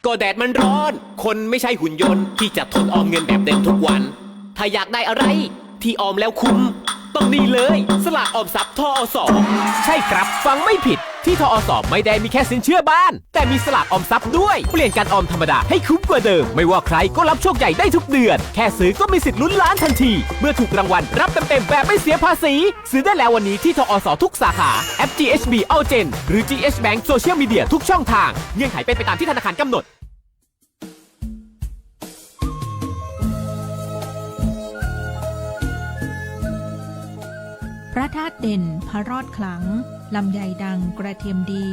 ก็แดดมันร้อนคนไม่ใช่หุ่นยนต์ที่จะทนออมเงินแบบเดิมทุกวันถ้าอยากได้อะไรที่ออมแล้วคุ้มต้องนี่เลยสลากออมทรัพย์ทอสใช่ครับฟังไม่ผิดที่ทอสไม่ได้มีแค่สินเชื่อบ้านแต่มีสลากออมทรัพย์ด้วยเปลี่ยนการออมธรรมดาให้คุ้มกว่าเดิมไม่ว่าใครก็รับโชคใหญ่ได้ทุกเดือนแค่ซื้อก็มีสิทธิ์ลุ้นล้านทันทีเมื่อถูกรางวัลรับเต็มๆแบบไม่เสียภาษีซื้อได้แล้ววันนี้ที่ทอสทุกสาขาแอป GHB Allgen หรือ GH Bank Social Media ทุกช่องทางเงื่อนไขเป็นไปตามที่ธนาคารกำหนดพระธาตุเด่นพระรอดขลังลำไยดังกระเทียมดี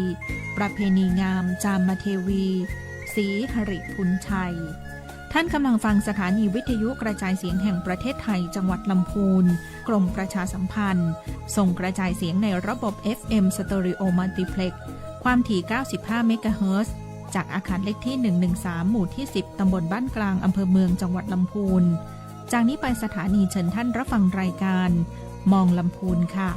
ประเพณีงามจามเทวีศรีหริพุนชัยท่านกำลังฟังสถานีวิทยุกระจายเสียงแห่งประเทศไทยจังหวัดลำพูนกรมประชาสัมพันธ์ส่งกระจายเสียงในระบบ FM Stereo Multiplex ความถี่95เมกะเฮิรตซ์จากอาคารเลขที่113หมู่ที่10ตำบลบ้านกลางอำเภอเมืองจังหวัดลำพูนจากนี้ไปสถานีเชิญท่านรับฟังรายการมองลำพูนค่ะ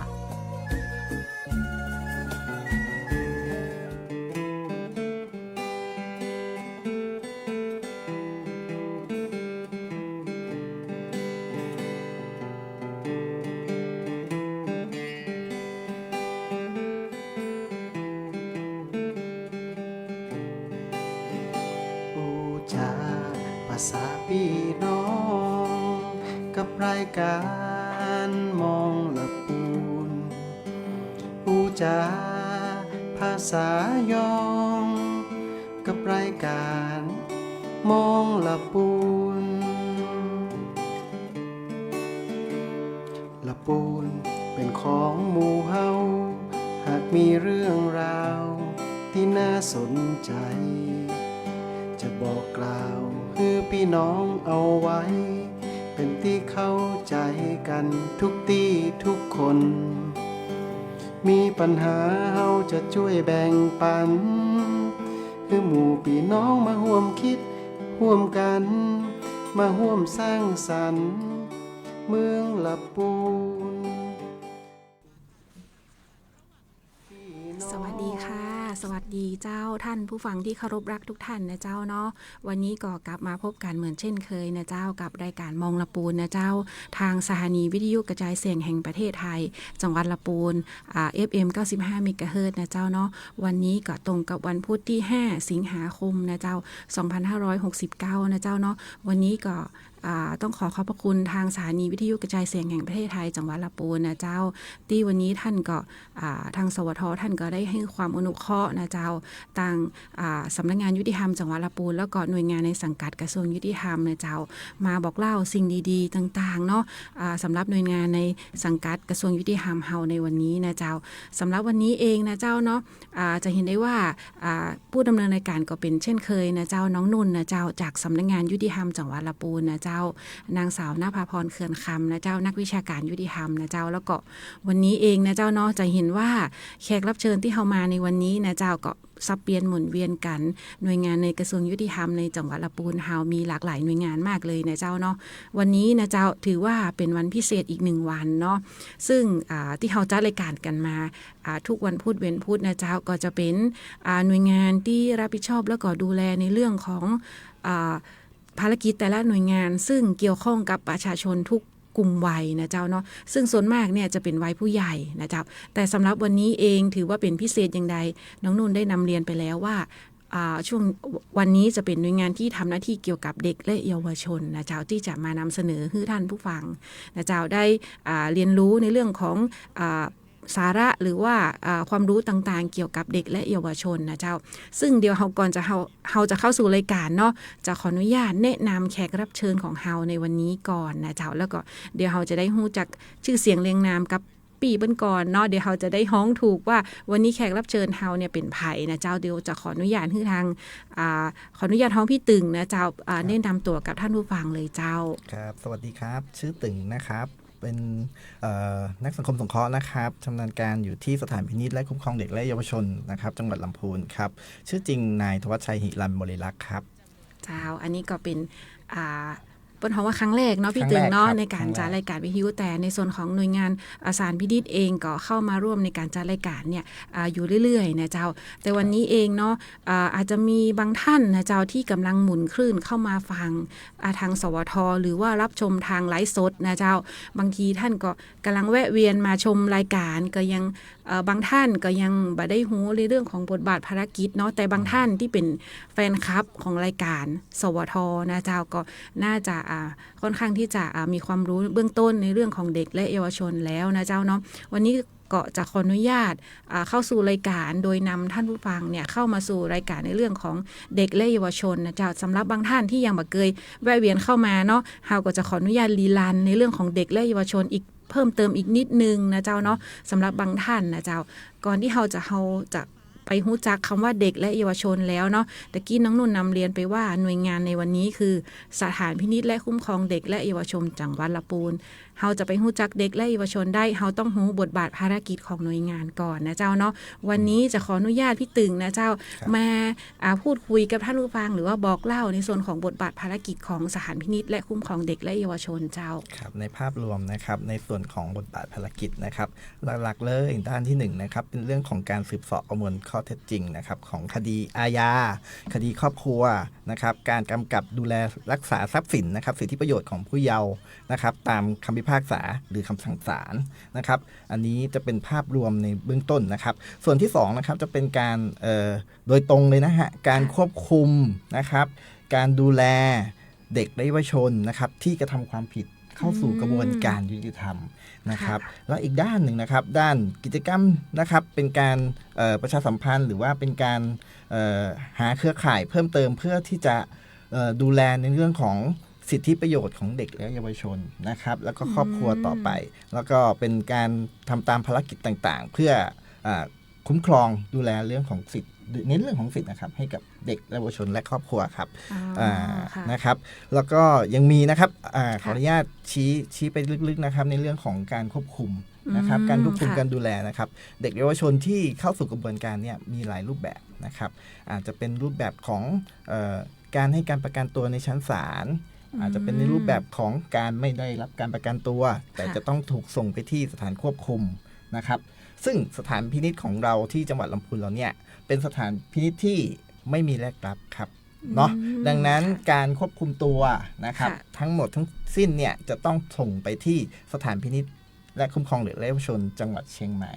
ปูจาภาษาพี่น้องกับรายการมองละปูนปูจาภาษายองกับรายการมองละปูนละปูนเป็นของหมู่เฮาหากมีเรื่องราวที่น่าสนใจจะบอกกล่าวให้พี่น้องเอาไว้เป็นที่เข้าใจกันทุกที่ทุกคนมีปัญหาเฮาจะช่วยแบ่งปันให้หมู่พี่น้องมาร่วมคิดร่วมกันมาร่วมสร้างสรรค์เมืองละปูนสวัสดีค่ะสวัสดีเจ้าท่านผู้ฟังที่เคารพรักทุกท่านนะเจ้าเนาะวันนี้ก็กลับมาพบกันเหมือนเช่นเคยนะเจ้ากับรายการมองละปูนนะเจ้าทางสถานีวิทยุกระจายเสียงแห่งประเทศไทยจังหวัดละปูนFM 95เมกะเฮิรตซ์นะเจ้าเนาะวันนี้ก็ตรงกับวันพุธที่5สิงหาคมนะเจ้า2569นะเจ้าเนาะวันนี้ก็ต้องขอบพระคุณทางสถานีวิทยุกระจายเสียงแห่งประเทศไทยจังหวัดลำพูนนะเจ้าที่วันนี้ท่านก็ทางสวทท่านก็ได้ให้ความอนุเคราะห์นะเจ้าต่างสำนักงานยุติธรรมจังหวัดลำพูนแล้วก็หน่วยงานในสังกัดกระทรวงยุติธรรมนะเจ้ามาบอกเล่าสิ่งดีๆต่างๆเนาะสำหรับหน่วยงานในสังกัดกระทรวงยุติธรรมเฮาในวันนี้นะเจ้าสำหรับวันนี้เองนะเจ้าเนาะจะเห็นได้ว่าผู้ดำเนินรายการก็เป็นเช่นเคยนะเจ้าน้องนุ่นนะเจ้าจากสำนักงานยุติธรรมจังหวัดลำพูนนะเจ้านางสาวณภาพรเขื่อนคำนะเจ้านักวิชาการยุติธรรมนะเจ้าแล้วก็วันนี้เองนะเจ้าเนาะจะเห็นว่าแขกรับเชิญที่เข้ามาในวันนี้นะเจ้าก็สับเปลี่ยนหมุนเวียนกันหน่วยงานในกระทรวงยุติธรรมในจังหวัดลำพูนเฮามีหลากหลายหน่วยงานมากเลยนะเจ้าเนาะวันนี้นะเจ้าถือว่าเป็นวันพิเศษอีก1วันเนาะซึ่งที่เฮาจัดรายการกันมาทุกวันพุธเว้นพุธนะเจ้าก็จะเป็นหน่วยงานที่รับผิดชอบแล้วก็ดูแลในเรื่องของภารกิจแต่ละหน่วยงานซึ่งเกี่ยวข้องกับประชาชนทุกกลุ่มวัยนะเจ้าเนาะซึ่งส่วนมากเนี่ยจะเป็นวัยผู้ใหญ่นะเจ้าแต่สำหรับวันนี้เองถือว่าเป็นพิเศษอย่างใดน้องนุ่นได้นำเรียนไปแล้วว่าช่วงวันนี้จะเป็นหน่วยงานที่ทำหน้าที่เกี่ยวกับเด็กและเยาวชนนะเจ้าที่จะมานำเสนอให้ท่านผู้ฟังนะเจ้าได้เรียนรู้ในเรื่องของสาระหรือว่าความรู้ต่างๆเกี่ยวกับเด็กและเยาวชนนะเจ้าซึ่งเดี๋ยวก่อนจะเราจะเข้าสู่รายการเนาะจะขออนุญาตแนะนำแขกรับเชิญของเราในวันนี้ก่อนนะเจ้าแล้วก็เดี๋ยวเราจะได้รู้จักชื่อเสียงเรียงนามกับปีเบิ้นก่อนเนาะเดี๋ยวเราจะได้ฮ้องถูกว่าวันนี้แขกรับเชิญเราเนี่ยเป็นไผ่นะเจ้าเดี๋ยวจะขออนุญาตให้ทางขออนุญาตฮ้องพี่ตึงนะเจ้าแนะนำตัวกับท่านผู้ฟังเลยเจ้าครับสวัสดีครับชื่อตึงนะครับเป็นนักสังคมสงเคราะห์นะครับชำนาญการอยู่ที่สถานพินิจและคุ้มครองเด็กและเยาวชนนะครับจังหวัดลำพูนครับชื่อจริงนายธวัชชัยหิรันบริลักษ์ครับเจ้าอันนี้ก็เป็น เปิ้นเพราะว่าครั้งแรกเนาะพี่ตึงเนาะในการจัดรายการวิทยุแต่ในส่วนของหน่วยงานสารพินิจเองก็เข้ามาร่วมในการจัดรายการเนี่ยอยู่เรื่อยๆนะเจ้าแต่วันนี้เองเนาะอาจจะมีบางท่านนะเจ้าที่กำลังหมุนคลื่นเข้ามาฟังทางสวทหรือว่ารับชมทางไลฟ์สดนะเจ้าบางทีท่านก็กำลังแวะเวียนมาชมรายการก็ยังบางท่านก็ยังบ่ได้รู้ในเรื่องของบทบาทภารกิจเนาะแต่บางท่านที่เป็นแฟนคลับของรายการสวทนะเจ้าก็น่าจะค่อนข้างที่จะมีความรู้เบื้องต้นในเรื่องของเด็กและเยาวชนแล้วนะเจ้าเนาะวันนี้ก็จะขออนุญาตเข้าสู่รายการโดยนำท่านผู้ฟังเนี่ยเข้ามาสู่รายการในเรื่องของเด็กและเยาวชนนะเจ้าสำหรับบางท่านที่ยังบ่เคยแวะเวียนเข้ามาเนาะเฮาก็จะขออนุญาตรีลันในเรื่องของเด็กและเยาวชนอีกเพิ่มเติมอีกนิดนึงนะเจ้าเนาะสำหรับบางท่านนะเจ้าก่อนที่เฮาจะไปรู้จักคำว่าเด็กและเยาวชนแล้วเนาะตะกี้น้องนุ่นนำเรียนไปว่าหน่วยงานในวันนี้คือสถานพินิจและคุ้มครองเด็กและเยาวชนจังหวัดลำพูนเฮาจะไปรู้จักเด็กและเยาวชนได้เฮาต้องรู้บทบาทภารกิจของหน่วยงานก่อนนะเจ้าเนาะวันนี้จะขออนุญาตพี่ตึงนะเจ้ามาพูดคุยกับท่านผู้ฟังหรือว่าบอกเล่าในส่วนของบทบาทภารกิจของสถานพินิจและคุ้มครองเด็กและเยาวชนเจ้าครับในภาพรวมนะครับในส่วนของบทบาทภารกิจนะครับหลักๆเลยด้านที่1นะครับเป็นเรื่องของการสืบเสาะประมวลข้อเท็จจริงนะครับของคดีอาญาคดีครอบครัวนะครับการกำกับดูแลรักษาทรัพย์สินนะครับสิทธิประโยชน์ของผู้เยาว์นะครับตามคำพิพากษาหรือคำสั่งศาลนะครับอันนี้จะเป็นภาพรวมในเบื้องต้นนะครับส่วนที่2นะครับจะเป็นการโดยตรงเลยนะฮะการควบคุมนะครับการดูแลเด็กและเยาวชนนะครับที่กระทำความผิดเข้าสู่กระบวนการยุติธรรมนะครับแล้วอีกด้านหนึ่งนะครับด้านกิจกรรมนะครับเป็นการประชาสัมพันธ์หรือว่าเป็นการหาเครือข่ายเพิ่มเติมเพื่อที่จะดูแลในเรื่องของสิทธิประโยชน์ของเด็กและเยาวชนนะครับแล้วก็ครอบครัวต่อไปแล้วก็เป็นการทำตามภารกิจต่างๆเพื่อคุ้มครองดูแลเรื่องของสิทธิเน้นเรื่องของสิทธินะครับให้กับเด็กและเยาวชนและครอบครัวครับนะครับแล้วก็ยังมีนะครับขออนุญาตชี้ไปลึกๆนะครับในเรื่องของการควบคุมนะครับการควบคุมการดูแลนะครับเด็กเยาวชนที่เข้าสู่กระบวนการเนี่ยมีหลายรูปแบบนะครับอาจจะเป็นรูปแบบของการให้การประกันตัวในชั้นศาลอาจจะเป็นในรูปแบบของการไม่ได้รับการประกันตัวแต่จะต้องถูกส่งไปที่สถานควบคุมนะครับซึ่งสถานพินิจของเราที่จังหวัดลำพูนเราเนี่ยเป็นสถานพินิจที่ไม่มีแลกรับครับเนาะดังนั้นการควบคุมตัวนะครับทั้งหมดทั้งสิ้นเนี่ยจะต้องส่งไปที่สถานพินิจและคุ้มครองเด็กและเยาวชนจังหวัดเชียงใหม่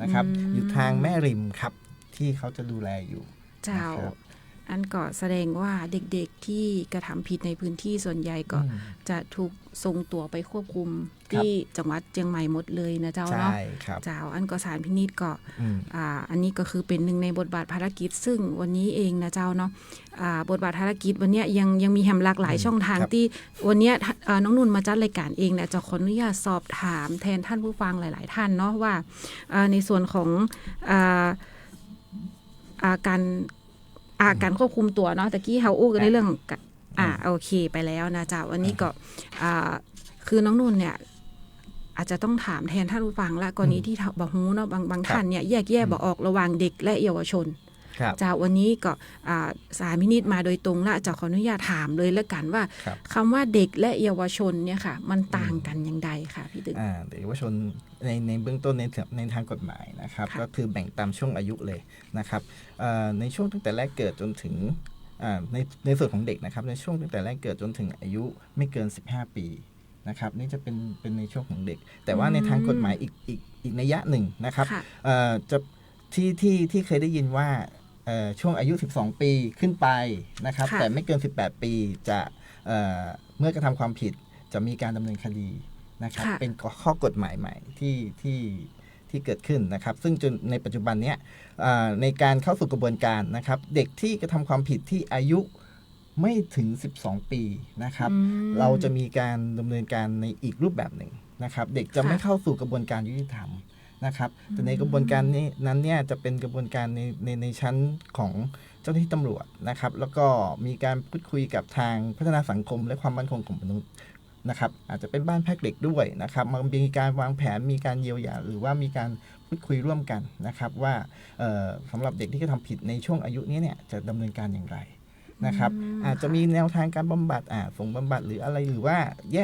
นะครับอยู่ทางแม่ริมครับที่เขาจะดูแลอยู่เจ้าอันก็แสดงว่าเด็กๆที่กระทำผิดในพื้นที่ส่วนใหญ่ก็จะถูกส่งตัวไปควบคุมที่จังหวัดเชียงใหม่หมดเลยนะเจ้าเนาะเจ้าอันก็สารพินิจก็อันนี้ก็คือเป็นหนึ่งในบทบาทภารกิจซึ่งวันนี้เองนะเจ้าเนาะบทบาทภารกิจวันนี้ยังมีแหมหลากหลายช่องทางที่วันนี้น้องนุ่นมาจัดรายการเองเนี่ยจะขออนุญาตสอบถามแทนท่านผู้ฟังหลายๆท่านเนาะว่าในส่วนของการควบคุมตัวเนาะตะกี้เฮาอู้กันในเรื่องโอเคไปแล้วนะจ๊ะวันนี้ก็คือน้องนุ่นเนี่ยอาจจะต้องถามแทนท่านผู้ฟังละกรณีที่บ่ฮู้เนาะบางท่านเนี่ยแยกแยะบ่ออกระหว่างเด็กและเยาวชนจ้าวันนี้ก็สารพินิจมาโดยตรงละจะขออนุญาตถามเลยแล้วกันว่าคำว่าเด็กและเยาวชนเนี่ยค่ะมันต่างกันอย่างไรค่ะพี่ตึกเด็กเยาวชนในเบื้องต้นในทางกฎหมายนะครับก็คือแบ่งตามช่วงอายุเลยนะครับในช่วงตั้งแต่แรกเกิดจนถึงในส่วนของเด็กนะครับในช่วงตั้งแต่แรกเกิดจนถึงอายุไม่เกิน15ปีนะครับนี่จะเป็นในช่วงของเด็กแต่ว่าในทางกฎหมายอีกนัยยะหนึ่งนะครับจะที่เคยได้ยินว่าช่วงอายุ12ปีขึ้นไปนะครับแต่ไม่เกิน18ปีจะเมื่อกระทำความผิดจะมีการดำเนินคดีนะครับเป็นข้อกฎหมายใหม่ที่เกิดขึ้นนะครับซึ่งจนในปัจจุบันเนี้ยในการเข้าสู่กระบวนการนะครับเด็กที่กระทำความผิดที่อายุไม่ถึง12ปีนะครับเราจะมีการดำเนินการในอีกรูปแบบหนึ่งนะครับเด็กจะไม่เข้าสู่กระบวนการยุติธรรมนะครับแต่ในกระบวนการนี้นั้นเนี่ยจะเป็นกระบวนการในชั้นของเจ้าหน้าที่ตำรวจนะครับแล้วก็มีการพูดคุยกับทางพัฒนาสังคมและความมั่นคงของมนุษย์นะครับอาจจะเป็นบ้านพักเด็กด้วยนะครับมีการวางแผนมีการเยียวยาหรือว่ามีการพูดคุยร่วมกันนะครับว่าสำหรับเด็กที่กระทำผิดในช่วงอายุนี้เนี่ยจะดำเนินการอย่างไร นะครับอาจจะมีแนวทางการบำบัดส่งบำบัดหรืออะไรหรือว่าแ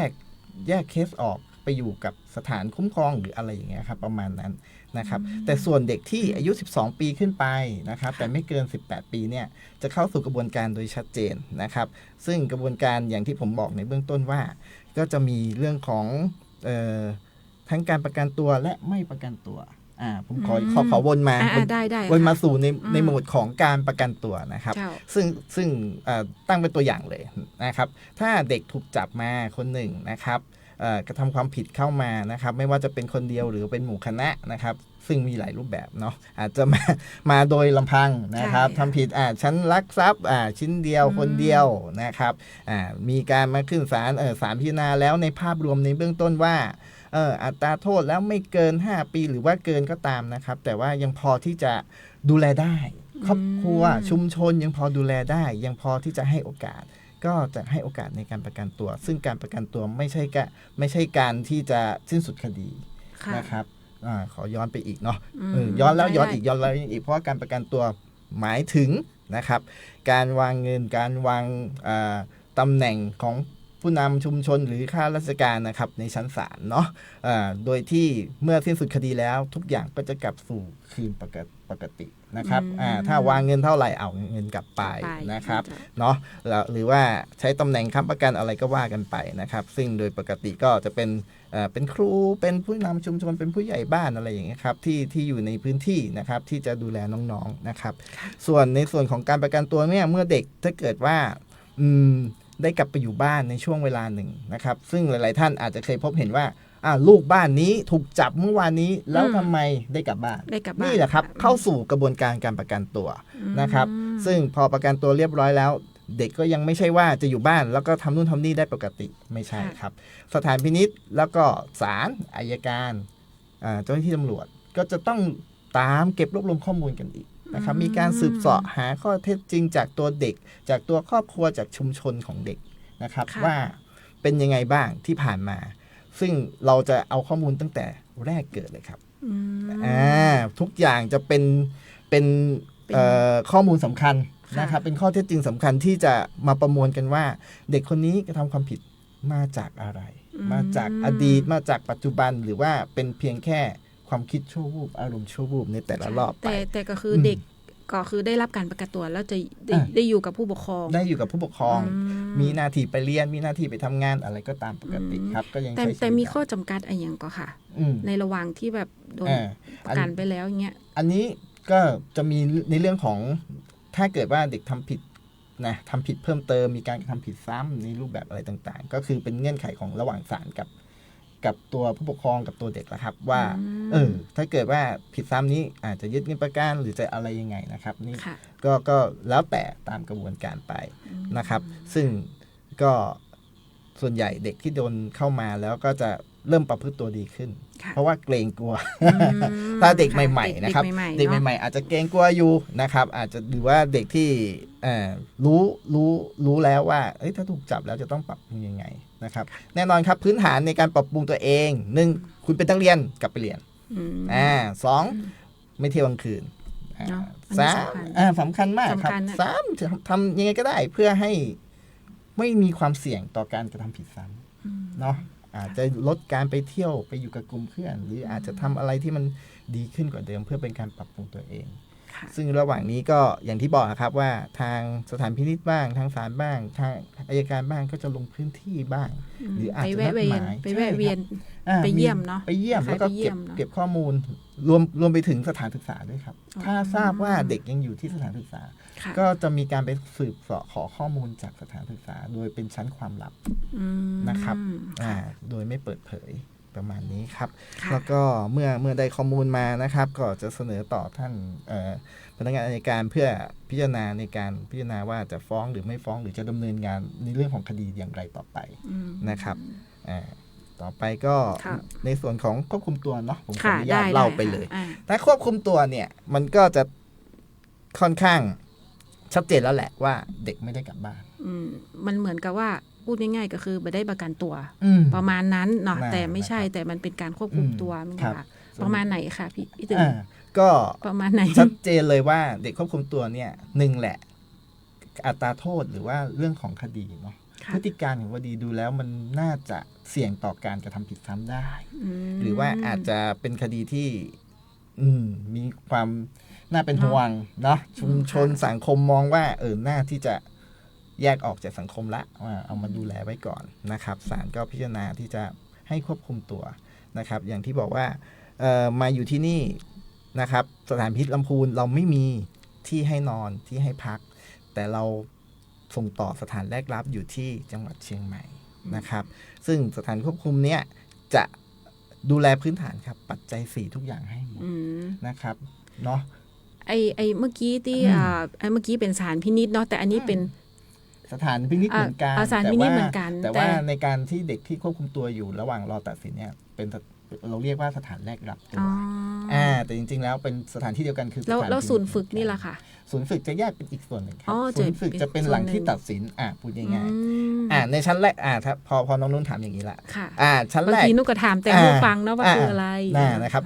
ยกเคสออกไปอยู่กับสถานคุ้มครองหรืออะไรอย่างเงี้ยครับประมาณนั้นนะครับแต่ส่วนเด็กที่อายุ12 ปีขึ้นไปนะครับแต่ไม่เกิน18 ปีเนี่ยจะเข้าสู่กระบวนการโดยชัดเจนนะครับซึ่งกระบวนการอย่างที่ผมบอกในเบื้องต้นว่าก็จะมีเรื่องของทั้งการประกันตัวและไม่ประกันตัวผมขอวนมา ได้วนมา ค่ะ สู่ในโหมดของการประกันตัวนะครับ เจ้า ซึ่งตั้งเป็นตัวอย่างเลยนะครับถ้าเด็กถูกจับมาคนหนึ่งนะครับกระทำความผิดเข้ามานะครับไม่ว่าจะเป็นคนเดียวหรือเป็นหมู่คณะนะครับซึ่งมีหลายรูปแบบเนาะอาจจะมาโดยลำพังนะครับ ใช่ ทำผิดฉันลักทรัพย์ชิ้นเดียวคนเดียวนะครับมีการมาขึ้นศาลศาลพิจารณาแล้วในภาพรวมในเบื้องต้นว่าอัตราโทษแล้วไม่เกิน5 ปีหรือว่าเกินก็ตามนะครับแต่ว่ายังพอที่จะดูแลได้ครอบครัวชุมชนยังพอดูแลได้ยังพอที่จะให้โอกาสก็จะให้โอกาสในการประกันตัวซึ่งการประกันตัวไม่ใช่การที่จะสิ้นสุดคดีนะครับขอย้อนไปอีกเนาะย้อนแล้วย้อนอีกย้อนแล้วอีกเพราะว่าการประกันตัวหมายถึงนะครับการวางเงินการวางตำแหน่งของผู้นำชุมชนหรือข้าราชการนะครับในชั้นศาลเนาะโดยที่เมื่อสิ้นสุดคดีแล้วทุกอย่างก็จะกลับสู่คืนปกตินะครับถ้าวางเงินเท่าไหร่เอาเงินกลับไปนะครับเนาะหรือว่าใช้ตำแหน่งค้ำประกันอะไรก็ว่ากันไปนะครับซึ่งโดยปกติก็จะเป็นครูเป็นผู้นำชุมชนเป็นผู้ใหญ่บ้านอะไรอย่างเงี้ยครับที่อยู่ในพื้นที่นะครับที่จะดูแลน้องๆนะครับส่วนในส่วนของการประกันตัวเนี่ยเมื่อเด็กถ้าเกิดว่าได้กลับไปอยู่บ้านในช่วงเวลาหนึ่งนะครับซึ่งหลายๆท่านอาจจะเคยพบเห็นว่าลูกบ้านนี้ถูกจับเมื่อวานนี้แล้วทำไมได้กลับบ้านนี่แหละครับเข้าสู่กระบวนการการประกันตัวนะครับซึ่งพอประกันตัวเรียบร้อยแล้วเด็กก็ยังไม่ใช่ว่าจะอยู่บ้านแล้วก็ทำนู่นทำนี่ได้ปกติไม่ใช่ครับสถานพินิจแล้วก็ศาลอัยการเจ้าหน้าที่ตำรวจก็จะต้องตามเก็บรวบรวมข้อมูลกันอีกนะครับมีการสืบเสาะหาข้อเท็จจริงจากตัวเด็กจากตัวครอบครัวจากชุมชนของเด็กนะครับว่าเป็นยังไงบ้างที่ผ่านมาซึ่งเราจะเอาข้อมูลตั้งแต่แรกเกิดเลยครับทุกอย่างจะเป็นข้อมูลสำคัญนะครับเป็นข้อเท็จจริงสำคัญที่จะมาประมวลกันว่าเด็กคนนี้กระทำความผิดมาจากอะไรมาจากอดีตมาจากปัจจุบันหรือว่าเป็นเพียงแค่ความคิดชั่ววูบอารมณ์ชั่ววูบในแต่ละรอบไปแต่ก็คือเด็กก็คือได้รับการประกันตัวแล้วจะได้อยู่กับผู้ปกครองได้อยู่กับผู้ปกครองมีหน้าที่ไปเรียนมีหน้าที่ไปทำงานอะไรก็ตามปกติครับก็ยังใช้ชีวิตแต่มีข้อจำกัดอะไรอย่างก็ค่ะในระหว่างที่แบบโดนประกันไปแล้วอย่างเงี้ยอันนี้ก็จะมีในเรื่องของถ้าเกิดว่าเด็กทำผิดทำผิดเพิ่มเติมมีการทำผิดซ้ำในรูปแบบอะไรต่างๆก็คือเป็นเงื่อนไขของระหว่างศาลกับตัวผู้ปกครองกับตัวเด็กละครับว่าถ้าเกิดว่าผิดซ้ำนี้อาจจะยึดเงินประกันหรือจะอะไรยังไงนะครับนี่ก็แล้วแต่ตามกระบวนการไปนะครับซึ่งก็ส่วนใหญ่เด็กที่โดนเข้ามาแล้วก็จะเริ่มประพฤติตัวดีขึ้นเพราะว่าเกรงกลัวถ้าเด็กใหม่ๆนะครับเด็กใหม่ๆอาจจะเกรงกลัวอยู่นะครับอาจจะหรือว่าเด็กที่รู้แล้วว่าถ้าถูกจับแล้วจะต้องปรับปรุงยังไงนะครับแน่นอนครับพื้นฐานในการปรับปรุงตัวเอง1คุณเป็นนักเรียนกลับไปเรียน2ไม่เที่ยวกลางคืน3สำคัญมากครับ3ทำยังไงก็ได้เพื่อให้ไม่มีความเสี่ยงต่อการกระทำผิดซ้ำเนาะอาจจะลดการไปเที่ยวไปอยู่กับกลุ่มเพื่อนหรืออาจจะทำอะไรที่มันดีขึ้นกว่าเดิมเพื่อเป็นการปรับปรุงตัวเองซึ่งระหว่างนี้ก็อย่างที่บอกครับว่าทางสถานพินิจบ้างทางศาลบ้างทางอัยการบ้างก็จะลงพื้นที่บ้างหรืออาจจะนัดหมายไปแวะเวียนไปเยี่ยมเนาะไปเยี่ยมแล้วก็เก็บข้อมูลรวมไปถึงสถานศึกษาด้วยครับถ้าทราบว่าเด็กยังอยู่ที่สถานศึกษาก็จะมีการไปสืบเสาะขอข้อมูลจากสถานศึกษาโดยเป็นชั้นความลับนะครับโดยไม่เปิดเผยประมาณนี้ครับแล้วก็เมื่อได้ข้อมูลมานะครับก็จะเสนอต่อท่านพนักงานอัยการเพื่อพิจารณาในการพิจารณาว่าจะฟ้องหรือไม่ฟ้องหรือจะดำเนินงานในเรื่องของคดีอย่างไรต่อไปนะครับต่อไปก็ในส่วนของควบคุมตัวเนาะผมขออนุญาตเล่าไปเลยถ้าควบคุมตัวเนี่ยมันก็จะค่อนข้างชัดเจนแล้วแหละว่าเด็กไม่ได้กลับบ้านมันเหมือนกับว่าพูดง่ายๆก็คือไม่ได้ประกันตัวประมาณนั้นเนาะแต่ไม่ใช่แต่มันเป็นการควบคุมตัวมั้งค่ะประมาณไหนคะพี่ตึงก็ประมาณไหนชัดเจนเลยว่าเด็กควบคุมตัวเนี่ย1แหละ อัตราโทษหรือว่าเรื่องของคดีเนาะ ค่ะ พฤติการของคดีดูแล้วมันน่าจะเสี่ยงต่อการกระทำผิดซ้ำได้ ม หรือว่าอาจจะเป็นคดีที่มีความน่าเป็นห่วงเนาะชุมชนสังคมมองว่าน่าที่จะแยกออกจากสังคมละเอามาดูแลไว้ก่อนนะครับศาลก็พิจารณาที่จะให้ควบคุมตัวนะครับ อย่างที่บอกว่ามาอยู่ที่นี่นะครับสถานพิษลำพูนเราไม่มีที่ให้นอนที่ให้พัก แต่เราส่งต่อสถานแรกรับอยู่ที่จังหวัดเชียงใหม่นะครับ ซึ่งสถานควบคุมเนี้ยจะดูแลพื้นฐานครับปัจจัย4ทุกอย่างให้หมด อืม นะครับเนาะ ไอเมื่อกี้ที่เมื่อกี้เป็นสถานพินิจเนาะแต่อันนี้เป็น สถานพินิจเหมือนกัน สถานพินิจเหมือนกัน แต่ แต่ ว่าในการที่เด็กที่ควบคุมตัวอยู่ระหว่างรอตัดสินเนี่ยเป็นเราเรียกว่าสถานแรกรับตัว แต่จริงๆแล้วเป็นสถานที่เดียวกันคือสถาน แล้ว พิจ ศูนย์ฝึกนี่ล่ะค่ะ ศูนย์ฝึกจะแยกเป็นอีกส่วนหนึ่งครั อ๋อ ศูนย์ฝึกจะเป็นหลังที่ ส่วนหนึ่ง ตัดสินพูดง่าย อืม ๆในชั้นแรกถ้าพอน้องนุ่นถามอย่างนี้ละ ค่ะ ชั้น บาง แรก ทีนุกก็ถามแต่ผู้ฟังเนาะว่าคืออะไร นะครับ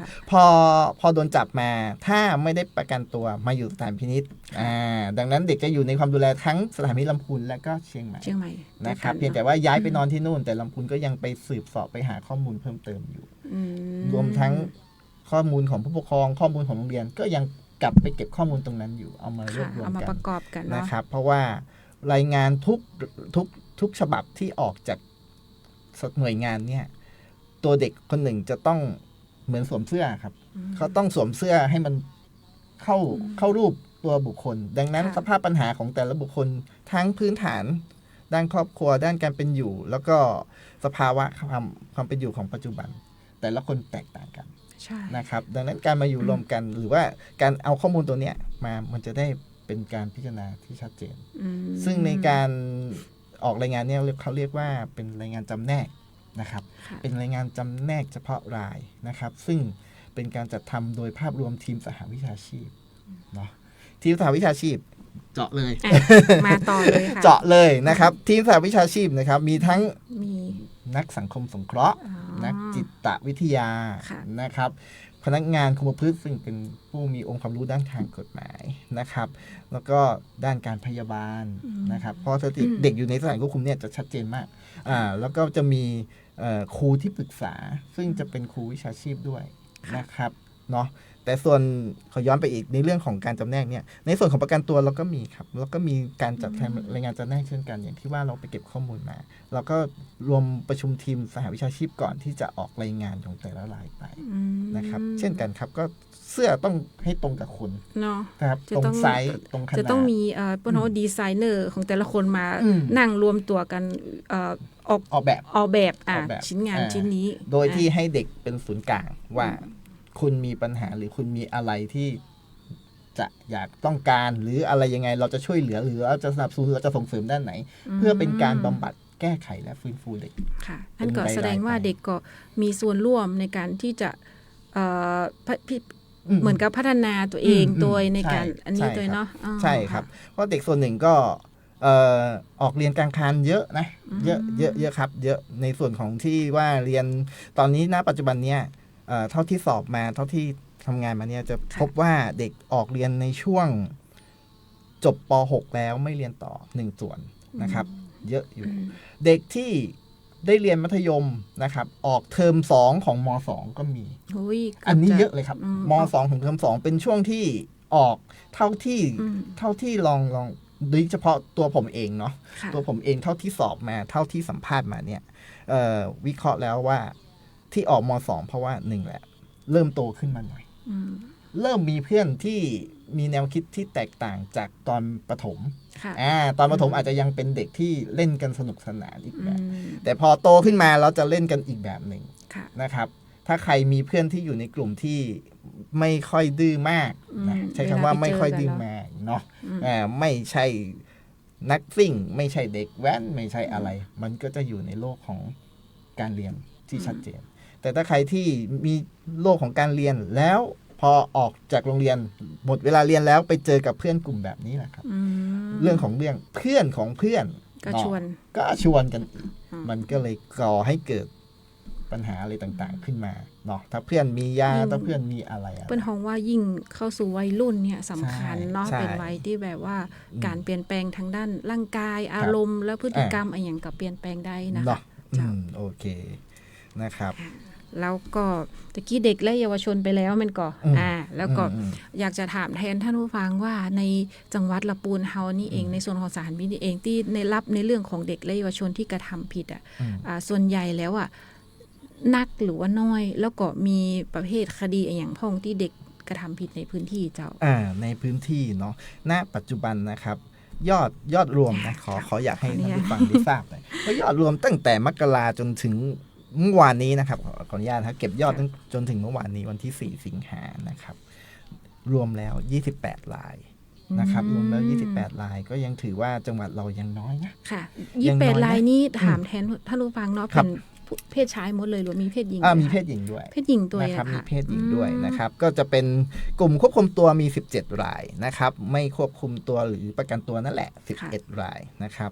พอโดนจับมาถ้าไม่ได้ประกันตัวมาอยู่สถานพินิจดังนั้นเด็กจะอยู่ในความดูแลทั้งสถานพินิจลำพูนและก็เชียงใหม่ เชียงใหม่ นะครับ ด้วยกั เพียงแต่ว่าย้ายไปนอนที่นู่น แต่ลำพูนก็ยังไปสืบเสอบไปหาข้อมูลเพิ่มเติมอยู่ อื รวมทั้งข้อมูลของผู้ปกครองข้อมูลของโรงเรียนก็ยังกลับไปเก็บข้อมูลตรงนั้นอยู่เอามารว ค่ะ บรวม เอามา กั ป น ระกอบกัน นะ เนาะ ครับ เพราะว่ารายงานทุกฉบับที่ออกจากหน่วยงานเนี่ยตัวเด็กคนหนึ่งจะต้องเหมือนสวมเสื้อครับเขาต้องสวมเสื้อให้มันเข้ารูปตัวบุคคล ดังนั้นสภาพปัญหาของแต่ละบุคคลทั้งพื้นฐานด้านครอบครัวด้านการเป็นอยู่ แล้วก็สภาวะความเป็นอยู่ของปัจจุบัน แต่ละคนแตกต่างกัน ใช่ นะครับดังนั้นการมาอยู่รวมกันหรือว่าการเอาข้อมูลตัวเนี้ยมามันจะได้เป็นการพิจารณาที่ชัดเจน อืม ซึ่งในการออกรายงานเนี่ยเขาเรียกว่าเป็นรายงานจำแนกนะครับ ค่ะ เป็นรายงานจำแนกเฉพาะรายนะครับ ซึ่งเป็นการจัดทำโดยภาพรวมทีมสหวิชาชีพเนาะทีมสหวิชาชีพเจาะเลย อ่ะมาต่อเลยค่ะ เจาะเลยนะครับ ทีมสหวิชาชีพนะครับมีทั้ง มี นักสังคมสงเคราะห์ อ๋อ นักจิตวิทยา ค่ะ นะครับพนักงานคุมประพฤติซึ่งเป็นผู้มีองค์ความรู้ด้านทางกฎหมายนะครับ แล้วก็ด้านการพยาบาลนะครับเพราะเด็กอยู่ในสถานควบคุมเนี่ยจะชัดเจนมากแล้วก็จะมีครูที่ปรึกษา ซึ่งจะเป็นครูวิชาชีพด้วยนะครับเนาะแต่ส่วนขอย้อนไปอีกในเรื่องของการจำแนกเนี่ยในส่วนของประกันตัวเราก็มีครับแล้วก็มีการจัดทำรายงานจำแนกเช่นกันอย่างที่ว่าเราไปเก็บข้อมูลมา เราก็รวมประชุมทีมสหวิชาชีพก่อนที่จะออกรายงานของแต่ละรายไป อืม นะครับเช่นกันครับก็เสื้อต้องให้ตรงกับคุณ เนาะ นะครับ จะ ตร ต้อง ง ไซส์ตรงขนาด จะต้องมีพวกน้องดีไซเนอร์ของแต่ละคนมา อืม นั่งรวมตัวกันออก ออกแบบ ออกแบบ ออกแบบ ชิ้นงานชิ้นนี้ โดยที่ให้เด็กเป็นศูนย์กลางว่าคุณมีปัญหาหรือคุณมีอะไรที่จะอยากต้องการหรืออะไรยังไงเราจะช่วยเหลือหรือเราจะสนับสนุนเราจะส่งเสริมด้านไหน เพื่อเป็นการบำบัดแก้ไขและฟื้นฟูเด็ก ค่ะนั่นก็ เป็นรายๆ แสดงว่า ไป เด็กก็มีส่วนร่วมในการที่จะเหมือนกับพัฒนาตัวเองโดยในการอันนี้ด้วยเนาะอ๋อ ใช่ครับ เพราะเด็กส่วนหนึ่งก็ออกเรียนกลางคันเยอะนะเยอะครับเยอะในส่วนของที่ว่าเรียนตอนนี้ณปัจจุบันเนี้ยเท่าที่สอบมาเท่าที่ทำงานมาเนี่ยจะพบว่าเด็กออกเรียนในช่วงจบป .6 แล้วไม่เรียนต่อ1ส่วนนะครับ เยอะอยู่ เด็กที่ได้เรียนมัธยมนะครับออกเทอม2ของม .2 ก็มี อุ๊ย อันนี้เยอะเลยครับ อืม ม .2 ถึงเทอม2เป็นช่วงที่ออกเท่าที่ลองโดยเฉพาะตัวผมเองเนาะ ค่ะ ตัวผมเองเท่าที่สอบมาเท่าที่สัมภาษณ์มาเนี่ยวิเคราะห์แล้วว่าที่ออกม .2 เพราะว่า1แหละเริ่มโตขึ้นมาหน่อย อืม เริ่มมีเพื่อนที่มีแนวคิดที่แตกต่างจากตอนประถม ค่ะ ตอนประถมอาจจะยังเป็นเด็กที่เล่นกันสนุกสนานอีกแบบ อืม แต่พอโตขึ้นมาเราจะเล่นกันอีกแบบหนึ่ง ค่ะ นะครับ ถ้าใครมีเพื่อนที่อยู่ในกลุ่มที่ไม่ค่อยดื้อมากนะใช้คำว่าไม่ค่อยดื้อมากเนาะไม่ใช่นักซิ่ง ไม่ใช่เด็กแว้นไม่ใช่อะไร มันก็จะอยู่ในโลกของการเรียนที่ชัดเจน แต่ถ้าใครที่มีโลกของการเรียนแล้วพอออกจากโรงเรียนหมดเวลาเรียนแล้วไปเจอกับเพื่อนกลุ่มแบบนี้แหละครับ เรื่องของเรื่องเพื่อนของเพื่อน ก็ชวน ก็ชวนกันอีกมันก็เลยก่อให้เกิด ปัญหาอะไรต่างๆขึ้นมาเนาะถ้าเพื่อนมียา ยิ่ง ถ้าเพื่อนมีอะไรอะ เปิ้นฮ้องว่ายิ่งเข้าสู่วัยรุ่นเนี่ยสำคัญเนาะ ใช่ เป็นวัยที่แบบว่า อืม การเปลี่ยนแปลงทางด้านร่างกายอารมณ์ และพฤติกรรมอะไรอย่างกับเปลี่ยนแปลงได้นะ เนาะ คะเจ้า โอเคนะครับ แล้วก็ตะกี้เด็กและเยาวชนไปแล้วมันก็ อืม แล้วก็ อืม อยากจะถามแทนท่านผู้ฟังว่าในจังหวัดลำพูนเฮานี่เองในส่วนของสถานพินิจเองที่ในรับในเรื่องของเด็กและเยาวชนที่กระทำผิดส่วนใหญ่แล้วนักหรือว่าน้อย แล้วก็มีประเภทคดีอย่างพ่องที่เด็กกระทำผิดในพื้นที่เจ้า ในพื้นที่เนาะณปัจจุบันนะครับ ยอดรวมนะขออยากให้ท่านผู้ฟังได้ทราบหน่อยว่ายอดรวมตั้งแต่มกราจนถึงเมื่อวานนี้นะครับขออนุญาตครับเก็บยอดจนถึงเมื่อวานนี้วันที่4 สิงหานะครับ รวมแล้ว28 รายนะครับรวมแล้ว28 รายก็ยังถือว่าจังหวัดเรายังน้อยนะ ค่ะ ยังน้อยนะ 28 รายนี้ถามแทนท่านผู้ฟังเนาะ ครั เป็ บ นเพศชายหมดเลยหรือมีเพศหญิง มี ด้วย เพ คะ ศหญิงด้วย เพศหญิงตัว นะครับ อะ มี ค่ะ เพศหญิงด้วยนะครับ ก็จะเป็นกลุ่มควบคุมตัวมี17 รายนะครับ ไม่ควบคุมตัวหรือประกันตัวนั่นแหละ11 รายนะครับ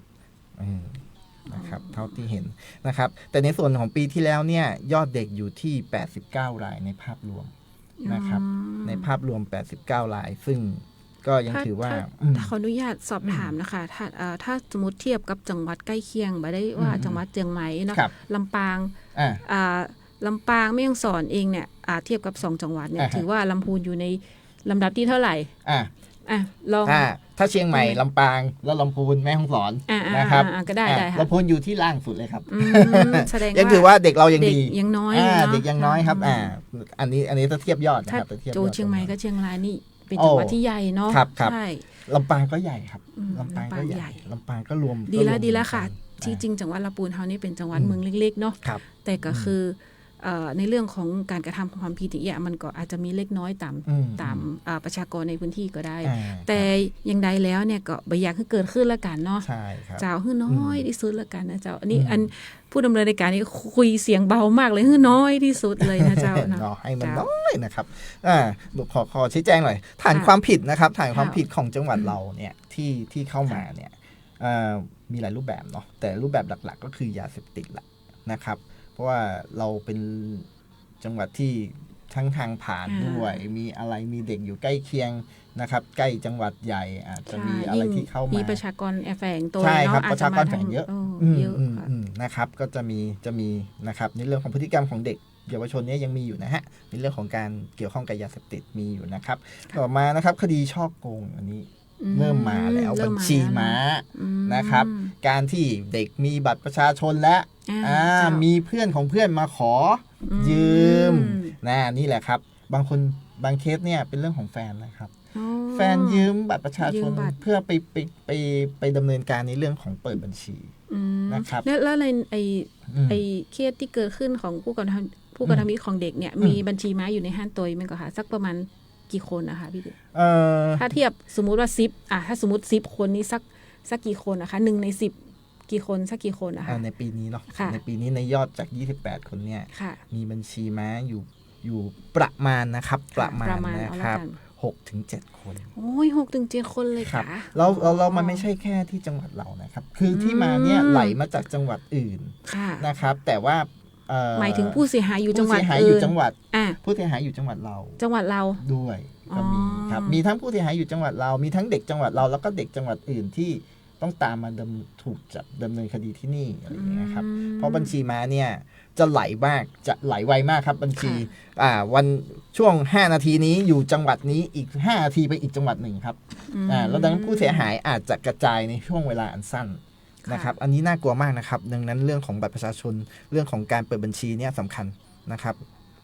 นะครับเท่าที่เห็นนะครับ แต่ในส่วนของปีที่แล้วเนี่ยยอดเด็กอยู่ที่89 รายในภาพรวมนะครับ ในภาพรวม89 ราย ซึ่งก็ยังถือว่า ถ้าขออนุญาตสอบถามนะคะถ้าสมมติเทียบกับจังหวัดใกล้เคียงบ่ได้ว่าจังหวัดเชียงใหม่เนาะ ครับ ลำปาง อ่า ลำปางแม่ฮ่องสอนเองเนี่ยเทียบกับ2จังหวัดเนี่ย อ่าฮะ ถือว่าลำพูนอยู่ในลำดับที่เท่าไหร่ อ่า ลอง ถ้าเชียงใหม่ลำปางแล้วลำพูนแม่ฮ่องสอน นะครับ ก็ได้ค่ะ ลำพูนอยู่ที่ล่างสุดเลยครับ แสดง ยังถือว่าเด็กเรายัง เด็ก ดี ยังน้อย อ่า เนาะ เด็กยังน้อยครับอันนี้ถ้าเทียบยอดนะ ถ้า ครับถ้าเทียบ โจ ยอด เชียงใหม่กับเชียงรายนี่เป็นจังหวัดที่ใหญ่เนาะ ครับ ใช่ ลำปางก็ใหญ่ครับ ลำปางใหญ่ ลำปางก็รวม ดีแล้ว ก็รม ดีแล้วค่ะ กัน ที่จริงจังหวัดลำพูนเฮานี่เป็นจังหวัด อืม เมืองเล็กๆเนาะ ครับ แต่ก็คือในเรื่องของการกระทำความผิดเนี่ยมันก็อาจจะมีเล็กน้อยตาม อืม ประชากรในพื้นที่ก็ได้ อ่า แต่อย่างใดแล้วเนี่ยก็บ่อยากให้เกิดขึ้นละกันเนาะ ใช่ครับ เจ้าฮื้อน้อยที่สุดละกันนะเจ้าอันนี้ อืม อันผู้ดำเนินรายการนี่คุยเสียงเบามากเลยฮื้อน้อยที่สุดเลยนะเจ้านะ เนาะให้มัน เจ้า น้อยนะครับขอชี้แจงหน่อยฐาน ค่ะ ความผิดนะครับฐานความ ค่ะ ผิดของจังหวัดเราเนี่ยที่เข้ามาเนี่ยมีหลายรูปแบบเนาะแต่รูปแบบหลักๆ ก็คือยาเสพติดแหละนะครับ เพราะว่าเราเป็นจังหวัดที่ทั้งทางผ่านด้วยมีอะไรมีเด็กอยู่ใกล้เคียงนะครับ ใกล้จังหวัดใหญ่อาจจะมีอะไรที่เข้ามา มีประชากรแฝงตัว ใช่ครับ เนาะ ประชากรแฝงเยอะ เยอะค่ะ นะครับก็จะมีนะครับในเรื่องของพฤติกรรมของเด็กเยาวชนเนี้ยังมีอยู่นะฮะในเรื่องของการเกี่ยวข้องกับยาเสพติดมีอยู่นะครับต่อมานะครับคดีช่อโกงอันนี้เริ่มมาแล้ว เริ่ บั ม ญ มา ชี แล้ว ม้า อืม นะครับ การที่เด็กมีบัตรประชาชนและ เจ้า มีเพื่อนของเพื่อนมาขอยืมนี่แหละครับบางคนบางเคสเนี่ยเป็นเรื่องของแฟนนะครับ อ๋อ แฟนยืมบัตรประชาชน ยืมบัตร เพื่อไปดำเนินการในเรื่องของเปิดบัญชี อืม นะครับ แล้วในไอ อืม ไอเคสที่เกิดขึ้นของผู้กระทำผิดของเด็กเนี่ยมีบัญชีม้าอยู่ในห้างตัวมันก็ค่ะสักประมาณกี่คนนะคะพี่เด็ก ถ้าเทียบสมมุติว่า10ถ้าสมมติ10คนนี้สักกี่คนนะคะ1ใน10กี่คนสักกี่คนนะคะ ในปีนี้เนาะ ค่ะ ในปีนี้ในยอดจาก28คนเนี่ย ค่ะ มีบัญชีม้าอยู่ประมาณนะครับ ประมาณ ประมาณ นะ เอา ค ละ รับ กัน 6 ถึง 7 คน โอ้ย6 ถึง 7 คนเลย ครับ ค่ะ เรามันไม่ใช่แค่ที่จังหวัดเรานะครับ คือที่มาเนี่ยไหลมาจากจังหวัดอื่น ค่ะ นะครับ แต่ว่าหมายถึงผู้เสียหายอยู่จังหวัด ผู้เสียหายอยู่ อื่น จังหวัด อ่ะ ผู้เสียหายอยู่จังหวัดเรา จังหวัดเรา ด้วยก็มี อ๋อ ครับมีทั้งผู้เสียหายอยู่จังหวัดเรา มีทั้งเด็กจังหวัดเราแล้วก็เด็กจังหวัดอื่นที่ต้องตามมาถูกจับดำเนินคดีที่นี่อะไรอย่างเงี้ยครับ เพราะบัญชีม้าเนี่ยจะไหลไวมากครับบัญชีวันช่วง5 นาทีนี้อยู่จังหวัดนี้อีก5 นาทีไปอีกจังหวัดหนึ่งครับแล้วดังนั้นผู้เสียหายอาจจะกระจายในช่วงเวลาอันสั้นนะครับ อันนี้น่ากลัวมากนะครับดังนั้นเรื่องของบัตรประชาชนเรื่องของการเปิดบัญชีเนี่ยสำคัญนะครับ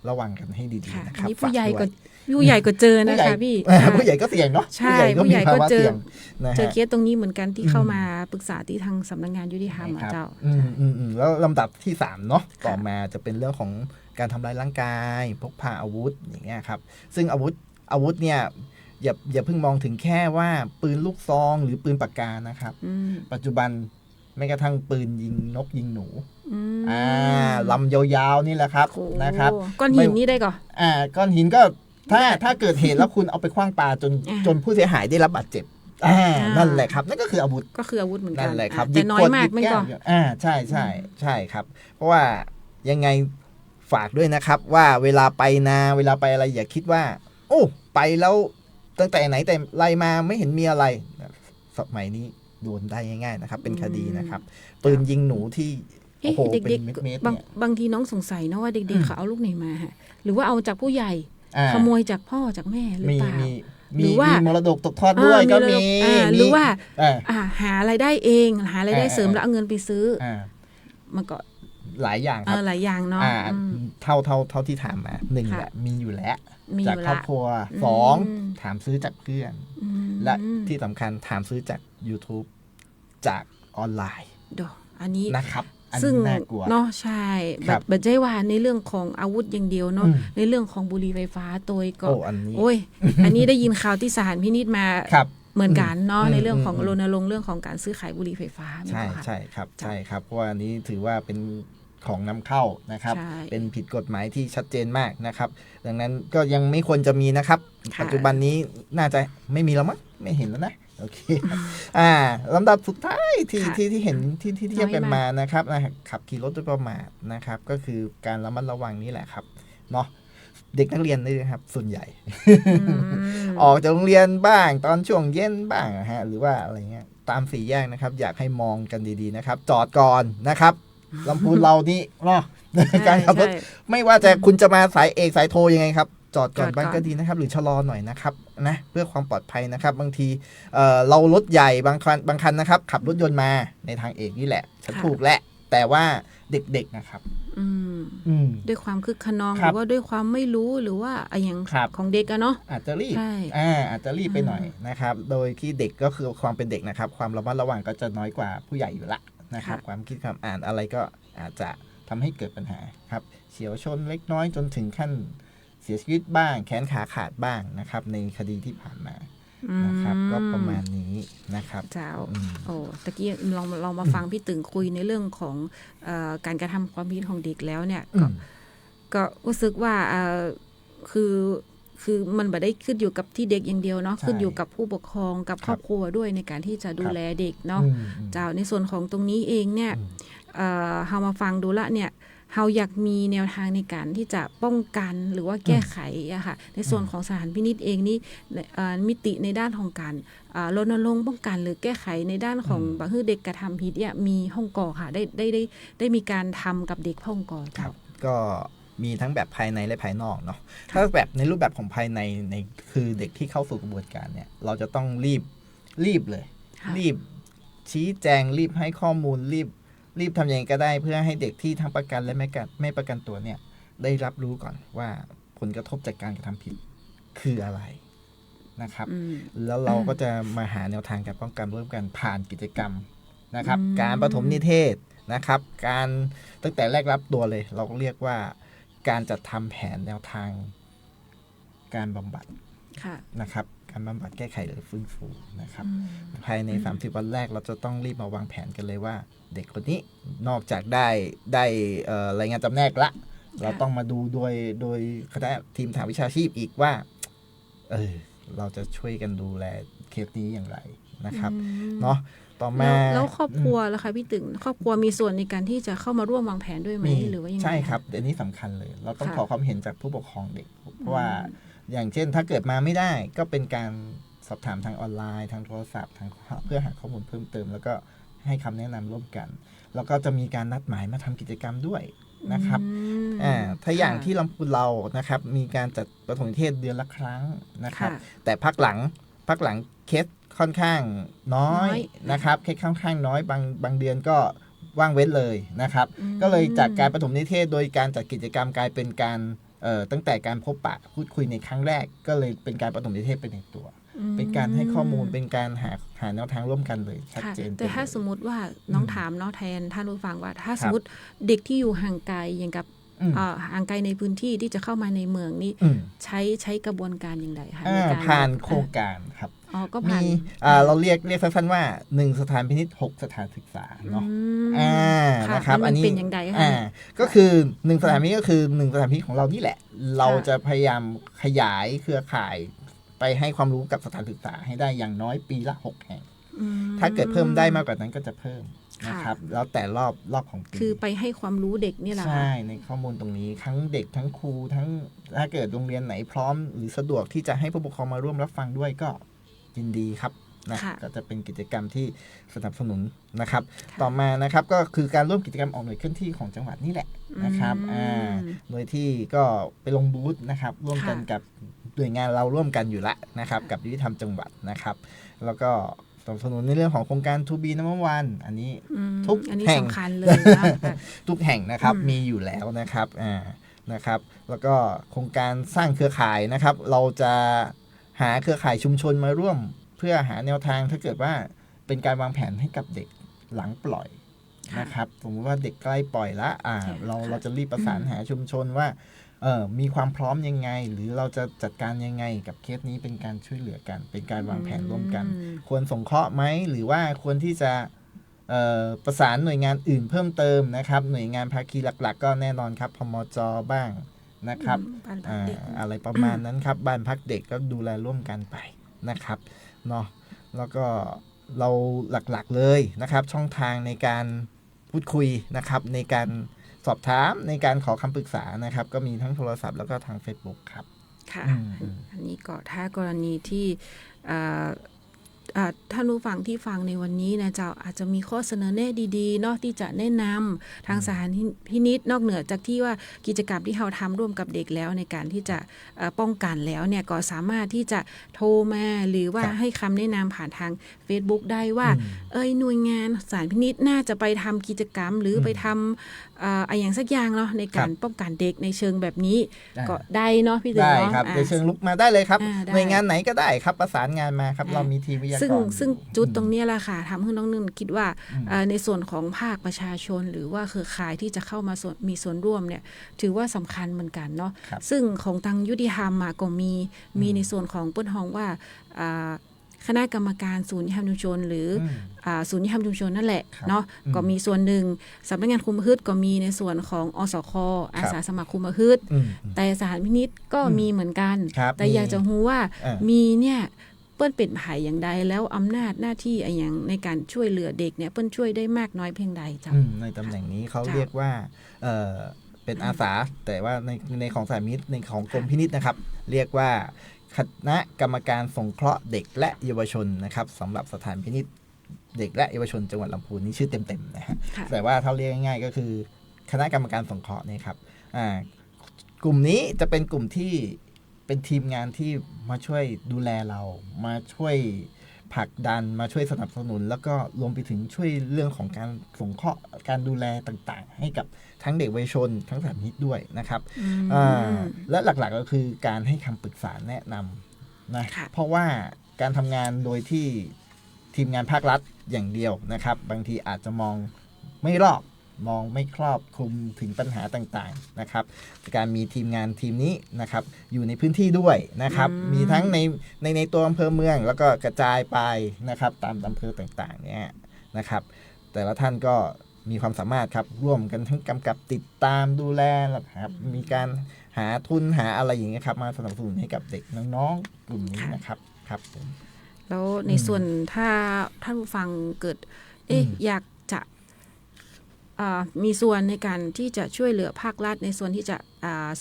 ระวังกันให้ดี ค่ะ ๆนะค อัน รับ นี้ผู้ใหญ่ ฝา ก็ ด้วย ผู้ใหญ่ก็เจอนะคะพี่ ผู้ใหญ่ก็เสี่ยงเนาะ ใช่ ผู้ใหญ่ก็มีภาวะ ผู้ใหญ่ก็เจอ เสี่ยงนะ เจอ ฮะ เคสตรงนี้เหมือนกันที่เข้ามาปรึกษาที่ทางสำนักงานยุติธรรมอะเจ้า แล้วลำดับที่3เนาะต่อมาจะเป็นเรื่องของการทำร้ายร่างกายพกพาอาวุธอย่างเงี้ยครับซึ่งอาวุธเนี่ยอย่าเพิ่งมองถึงแค่ว่าปืนลูกซองหรือปืนปากกานะครับ ปัจจุบันแม้กระทั่งปืนยิงนกยิงหนูลำยาวๆนี่แหละครับ โอ้ นะครับ ก้อนหินนี่ได้ก่อน ก้อนหินก็ถ้าเกิดเหตุแล้วคุณเอาไปขว้างปาจนผู้เสียหายได้รับบาดเจ็บนั่นแหละครับนั่นก็คืออาวุธ ก็คืออาวุธเหมือนกั นั่ น นแหละครับ แต่น้อยมาก ห ไม่ แก้ ก่ ว อน ใช่ครับ เพราะว่ายังไง ฝากด้วยนะครับว่าเวลาไปนาเวลาไปอะไรอย่าคิดว่า โอ้ไปแล้วตั้งแต่ไหนแต่ไรมาไม่เห็นมีอะไรสมัยนี้โดนได้ง่ายๆนะครับเป็นคดีนะครับปืนยิงหนูที่โอ้โห เด็ เป็ ก นเม็ด ๆ ๆเนี่ย บางทีน้องสงสัยนะว่าเด็กๆเขาเอาลูกไหนมาฮะหรือว่าเอาจากผู้ใหญ่ อ่า ขโมยจากพ่อจากแม่หรือ มี เปล่า มี หรือว่ามี มรดกตกทอดด้วยก็มี หรือว่า อ่า หารายได้เองหารายได้ อ่า เสริมแล้วเอาเงินไปซื้อ อ่า มันก็ หลายอย่างครับ หลายอย่างเนาะ เท่าที่ถามมาหนึ่ง ค่ะ แหละมีอยู่แล้ว มีอ จาก ยู่ ครอ ละ บครัว อืม สองถามซื้อจากเพื่อน อืม และที่สำคัญถามซื้อจาก YouTube จากออนไลน์ เดี๋ยวอันนี้ นะครับอัน ซึ่ง นี้น่ากลัว เนาะใช่แบ ครับ บ แบบใจว่าในเรื่องของอาวุธอย่างเดียวเนาะ อืม ในเรื่องของบุหรี่ไฟฟ้าตัวก็ โอ้อันนี้ โอ้ย อันนี้ได้ยินข่าวที่ศาลพินิจมา ครับ เหมือนกันเนาะ อืม ในเรื่องของ อืม รณรงค์เรื่องของการซื้อขายบุหรี่ไฟฟ้า ใช่ ไหมคะ ใช่ครับ จ้ะ ใช่ครับเพราะว่าอันนี้ถือว่าเป็นของนำเข้านะครับ ใช่ เป็นผิดกฎหมายที่ชัดเจนมากนะครับ ดังนั้นก็ยังไม่ควรจะมีนะครับ ค่ะ ปัจจุบันนี้น่าจะไม่มีแล้วมั้งไม่เห็นแล้วนะโอเคลำดับสุดท้ายที่ ค่ะ ที่เห็นที่เทียบกัน น้อยมาม าก นะครับขับขี่รถโดยประมาทนะครับ ก็คือการระมัดระวังนี่แหละครับเนาะเด็กนักเรียนนี่นะครับ ส่วนใหญ่ ออกจากโรงเรียนบ้างตอนช่วงเย็นบ้างนะฮะหรือว่าอะไรเงี้ยตามสี่แยกนะครับ อยากให้มองกันดีๆนะครับ จอดก่อนนะครับลำพูนเรานี่เนาะการขับรถ ใช่ ไม่ว่าจะคุณจะมาสายเอกสายโทยังไงครับ จอดก่อน จอดก่อน บ้างก็ดีนะครับ หรือชะลอหน่อยนะครับนะเพื่อความปลอดภัยนะครับ บางทีเรารถใหญ่บางคันนะครับ ขับรถยนต์มาในทางเอกนี่แหละฉันถูกแหละแต่ว่าเด็กๆนะครับ อืม อืม ด้วยความคึกขนอง ค ห รับ รือว่าด้วยความไม่รู้หรือว่าอะไรอย่าง ครับ ของเด็กอะเนาะ อาจจะรีบ ใช่ อาจจะรีบไปหน่อยนะครับ โดยที่เด็กก็คือความเป็นเด็กนะครับ ความระมัดระวังก็จะน้อยกว่าผู้ใหญ่อยู่ละนะครับ ค่ะ ความคิดความอ่านอะไรก็อาจจะทำให้เกิดปัญหาครับเฉียวชนเล็กน้อยจนถึงขั้นเสียชีวิตบ้างแขนขาขาดบ้างนะครับ ในคดีที่ผ่านมานะครับ ก็ประมาณนี้นะครับ เจ้า อืม โอ้ตะกี้ลองมาฟังพี่ตึงคุยในเรื่องของการกระทำความผิดของเด็กแล้วเนี่ยก็รู้สึกว่าคือมันไม่ได้ขึ้นอยู่กับที่เด็กอย่างเดียวเนาะ ใช่ ขึ้นอยู่กับผู้ปกครองกับ ครับ ครอบครัวด้วยในการที่จะดูแลเด็กเนาะ อืม เจ้าในส่วนของตรงนี้เองเนี่ย เฮามาฟังดูละเนี่ยเฮาอยากมีแนวทางในการที่จะป้องกันหรือว่าแก้ไขอะค่ะในส่วนของสถานพินิจเองนี่มิติในด้านของการรณรงค์ป้องกันหรือแก้ไขในด้านของบางเด็กกระทำผิดเนี่ยมีห้องก่อค่ะได้มีการทำกับเด็กห้องก่อ ครั เจ้า บก็มีทั้งแบบภายในและภายนอกเนาะถ้าแบบในรูปแบบของภายในคือเด็กที่เข้าสู่กระบวนการเนี่ยเราจะต้องรีบเลย ค่ะ รีบชี้แจงรีบให้ข้อมูลรีบทำยังไงก็ได้เพื่อให้เด็กที่ทั้งประกันและไม่ประกันตัวเนี่ยได้รับรู้ก่อนว่าผลกระทบจากการกระทำผิดคืออะไรนะครับ อืม แล้วเราก็จะมาหาแนวทางการป้องกันร่วมกันผ่านกิจกรรมนะครับ อืม การปฐมนิเทศนะครับ การตั้งแต่แรกรับตัวเลย เราก็เรียกว่าการจัดทำแผนแนวทางการบำบัด ค่ะ นะครับ การบำบัดแก้ไขหรือฟื้นฟูนะครับ อืม ภายใน 30 วันแรกเราจะต้องรีบมาวางแผนกันเลยว่า เด็กคนนี้นอกจากได้รายงานจำแนกละ เราต้องมาดูโดยคณะทีมทางวิชาชีพอีกว่าเราจะช่วยกันดูแลเคสนี้อย่างไรนะครับ เนาะต่อมา แล้วครอบครัวล่ะคะพี่ตึงครอบครัวมีส่วนในการที่จะเข้ามาร่วมวางแผนด้วยไหมหรือว่ายังไง ใช่ครับอันนี้สำคัญเลย เราต้อง ค่ะ ขอความเห็นจากผู้ปกครองเด็ก เพราะว่าอย่างเช่นถ้าเกิดมาไม่ได้ก็เป็นการสอบถามทางออนไลน์ทางโทรศัพท์เพื่อหาข้อมูลเพิ่มเติม แล้วก็ให้คำแนะนำร่วมกัน แล้วก็จะมีการนัดหมายมาทำกิจกรรมด้วยนะครับ ถ้าอย่างที่ลำพูนเรานะครับมีการจัดประถมนิเทศเดือนละครั้งนะครับ ค่ะ แต่พักหลังเคสค่อนข้างน้อย น้อย นะครับเคสค่อนข้างน้อยบางเดือนก็ว่างเว้นเลยนะครับ ก็เลยจากการประถมนิเทศโดยการจัดกิจกรรมกลายเป็นการตั้งแต่การพบปะพูดคุยในครั้งแรก ก็เลยเป็นการประถมนิเทศไปในตัว เป็นการให้ข้อมูลเป็นการหาแนวทางร่วมกันเลยชัด ค่ะ เจน แต่ถ้า ไปเลย สมมติว่าน้องถามเนาะแทนท่านผู้ฟังว่า ถ้าสมมติเด็กที่อยู่ห่างไกลอย่างกับ ห่างไกลในพื้นที่ที่จะเข้ามาในเมืองนี่ อืม ใช้กระบวนการอย่างไรคะในการ ผ่านโครงการครับ อ๋อก็ผ่าน มีเราเรียกสั้นๆว่า1สถานพินิจ6สถานศึกษาเนาะ ค่ะ นะครับ แล้ว อั มัน น นี้ เป็นอย่างไรคะ ก็คือ1สถานพินิจก็คือ1สถานพินิจของเรานี่แหละ เราจะพยายามขยายเครือข่ายไปให้ความรู้กับสถานศึกษาให้ได้อย่างน้อยปีละ6แห่ง ถ้าเกิดเพิ่มได้มากกว่านั้นก็จะเพิ่มนะครับแล้วแต่รอบของปี คือไปให้ความรู้เด็กนี่แหละ ใช่ในข้อมูลตรงนี้ทั้งเด็กทั้งครูทั้งถ้าเกิดโรงเรียนไหนพร้อมหรือสะดวกที่จะให้ผู้ปกครองมาร่วมรับฟังด้วยก็ยินดีครับนะก็จะเป็นกิจกรรมที่สนับสนุนนะครับต่อมานะครับก็คือการร่วมกิจกรรมออกหน่วยเคลื่อนที่ของจังหวัดนี่แหละนะครับโดยที่ก็ไปลงบูธนะครับร่วมกันกับหน่วยงานเราร่วมกันอยู่ละนะครับกับยุติธรรมจังหวัดนะครับแล้วก็สนับสนุนในเรื่องของโครงการ To Be Number One อันนี้ทุกแห่ง สำคัญเลยนะ ทุกแห่งนะครับมีอยู่แล้วนะครับนะครับแล้วก็โครงการสร้างเครือข่ายนะครับเราจะหาเครือข่ายชุมชนมาร่วมเพื่อหาแนวทางถ้าเกิดว่าเป็นการวางแผนให้กับเด็กหลังปล่อยนะครับสมมติว่าเด็กใกล้ปล่อยละเราจะรีบประสานหาชุมชนว่ามีความพร้อมยังไงหรือเราจะจัดการยังไงกับเคสนี้เป็นการช่วยเหลือกันเป็นการวางแผนร่วมกันควรสงเคราะห์ไหมหรือว่าควรที่จะประสานหน่วยงานอื่นเพิ่มเติมนะครับหน่วยงานภาคีหลักๆก็แน่นอนครับพมจ.บ้างนะครับอะไรประมาณนั้นครับบ้านพักเด็กก็ดูแลร่วมกันไปนะครับเนาะแล้วก็เราหลักๆเลยนะครับช่องทางในการพูดคุยนะครับในการสอบถามในการขอคำปรึกษานะครับก็มีทั้งโทรศัพท์แล้วก็ทาง Facebook ครับค่ะอันนี้ก็ถ้ากรณีที่ท่านผู้ฟังที่ฟังในวันนี้นะเจ้าอาจจะมีข้อเสนอแนะดีๆเนาะที่จะแนะนำทางสถานพินิจนอกเหนือจากที่ว่ากิจกรรมที่เราทำร่วมกับเด็กแล้วในการที่จะป้องกันแล้วเนี่ยก็สามารถที่จะโทรมาหรือว่าให้คำแนะนำผ่านทาง Facebook ได้ว่าหน่วยงานสถานพินิจน่าจะไปทำกิจกรรมหรือไปทำอย่างสักอย่างเนาะในการป้องกันเด็กในเชิงแบบนี้ก็ได้เนาะพี่ตึงเนาะได้ครับในเชิงลุกมาได้เลยครับหน่วยงานไหนก็ได้ครับประสานงานมาครับเรามีทีมวิทยากรซึ่งจุดตรงนี้แหละค่ะทำให้น้องนุ่นคิดว่าในส่วนของภาคประชาชนหรือว่าเครือข่ายที่จะเข้ามามีส่วนร่วมเนี่ยถือว่าสำคัญเหมือนกันเนาะซึ่งของทางยุติธรรมก็มีในส่วนของเปิ้นฮ้องว่าคณะกรรมการศูนย์ยุติธรรมชุมชนหรือศูนย์ยุติธรรมชุมชนนั่นแหละเนาะก็มีส่วนหนึ่งสำนักงานคุมประพฤติก็มีในส่วนของอสค.อาสาสมัครคุมประพฤติแต่สถานพินิจก็มีเหมือนกันแต่อยากจะรู้ว่ามีเนี่ยเปิ้นเป็นไผอย่างใดแล้วอำนาจหน้าที่อย่างในการช่วยเหลือเด็กเนี่ยเปิ้นช่วยได้มากน้อยเพียงใดจ้ะในตำแหน่งนี้เขาเรียกว่าเป็นอาสาแต่ว่าในของสถานพินิจในของกรมพินิจนะครับเรียกว่าคณะกรรมการสงเคราะห์เด็กและเยาวชนนะครับสำหรับสถานพินิจเด็กและเยาวชนจังหวัดลำพูนนี่ชื่อเต็มๆนะฮะแต่ว่าถ้าเรียกง่ายๆก็คือคณะกรรมการสงเคราะห์นี่ครับกลุ่มนี้จะเป็นกลุ่มที่เป็นทีมงานที่มาช่วยดูแลเรามาช่วยผลักดันมาช่วยสนับสนุนแล้วก็รวมไปถึงช่วยเรื่องของการสงเคราะห์การดูแลต่างๆให้กับทั้งเด็กเยาวชนทั้งสถานพินิจด้วยนะครับและหลักๆก็คือการให้คำปรึกษาแนะนำนะเพราะว่าการทำงานโดยที่ทีมงานภาครัฐอย่างเดียวนะครับบางทีอาจจะมองไม่รอบมองไม่ครอบคลุมถึงปัญหาต่างๆนะครับการมีทีมงานทีมนี้นะครับอยู่ในพื้นที่ด้วยนะครับมีทั้งในตัวอำเภอเมืองแล้วก็กระจายไปนะครับตามอำเภอต่างๆเนี่ยนะครับแต่ละท่านก็มีความสามารถครับร่วมกันทั้งกำกับติดตามดูแลครับมีการหาทุนหาอะไรอย่างเงี้ยครับมาสนับสนุนให้กับเด็กน้องๆกลุ่มนี้นะครับครับแล้วในส่วนถ้าท่านผู้ฟังเกิดอยากจะมีส่วนในการที่จะช่วยเหลือภาครัฐในส่วนที่จะ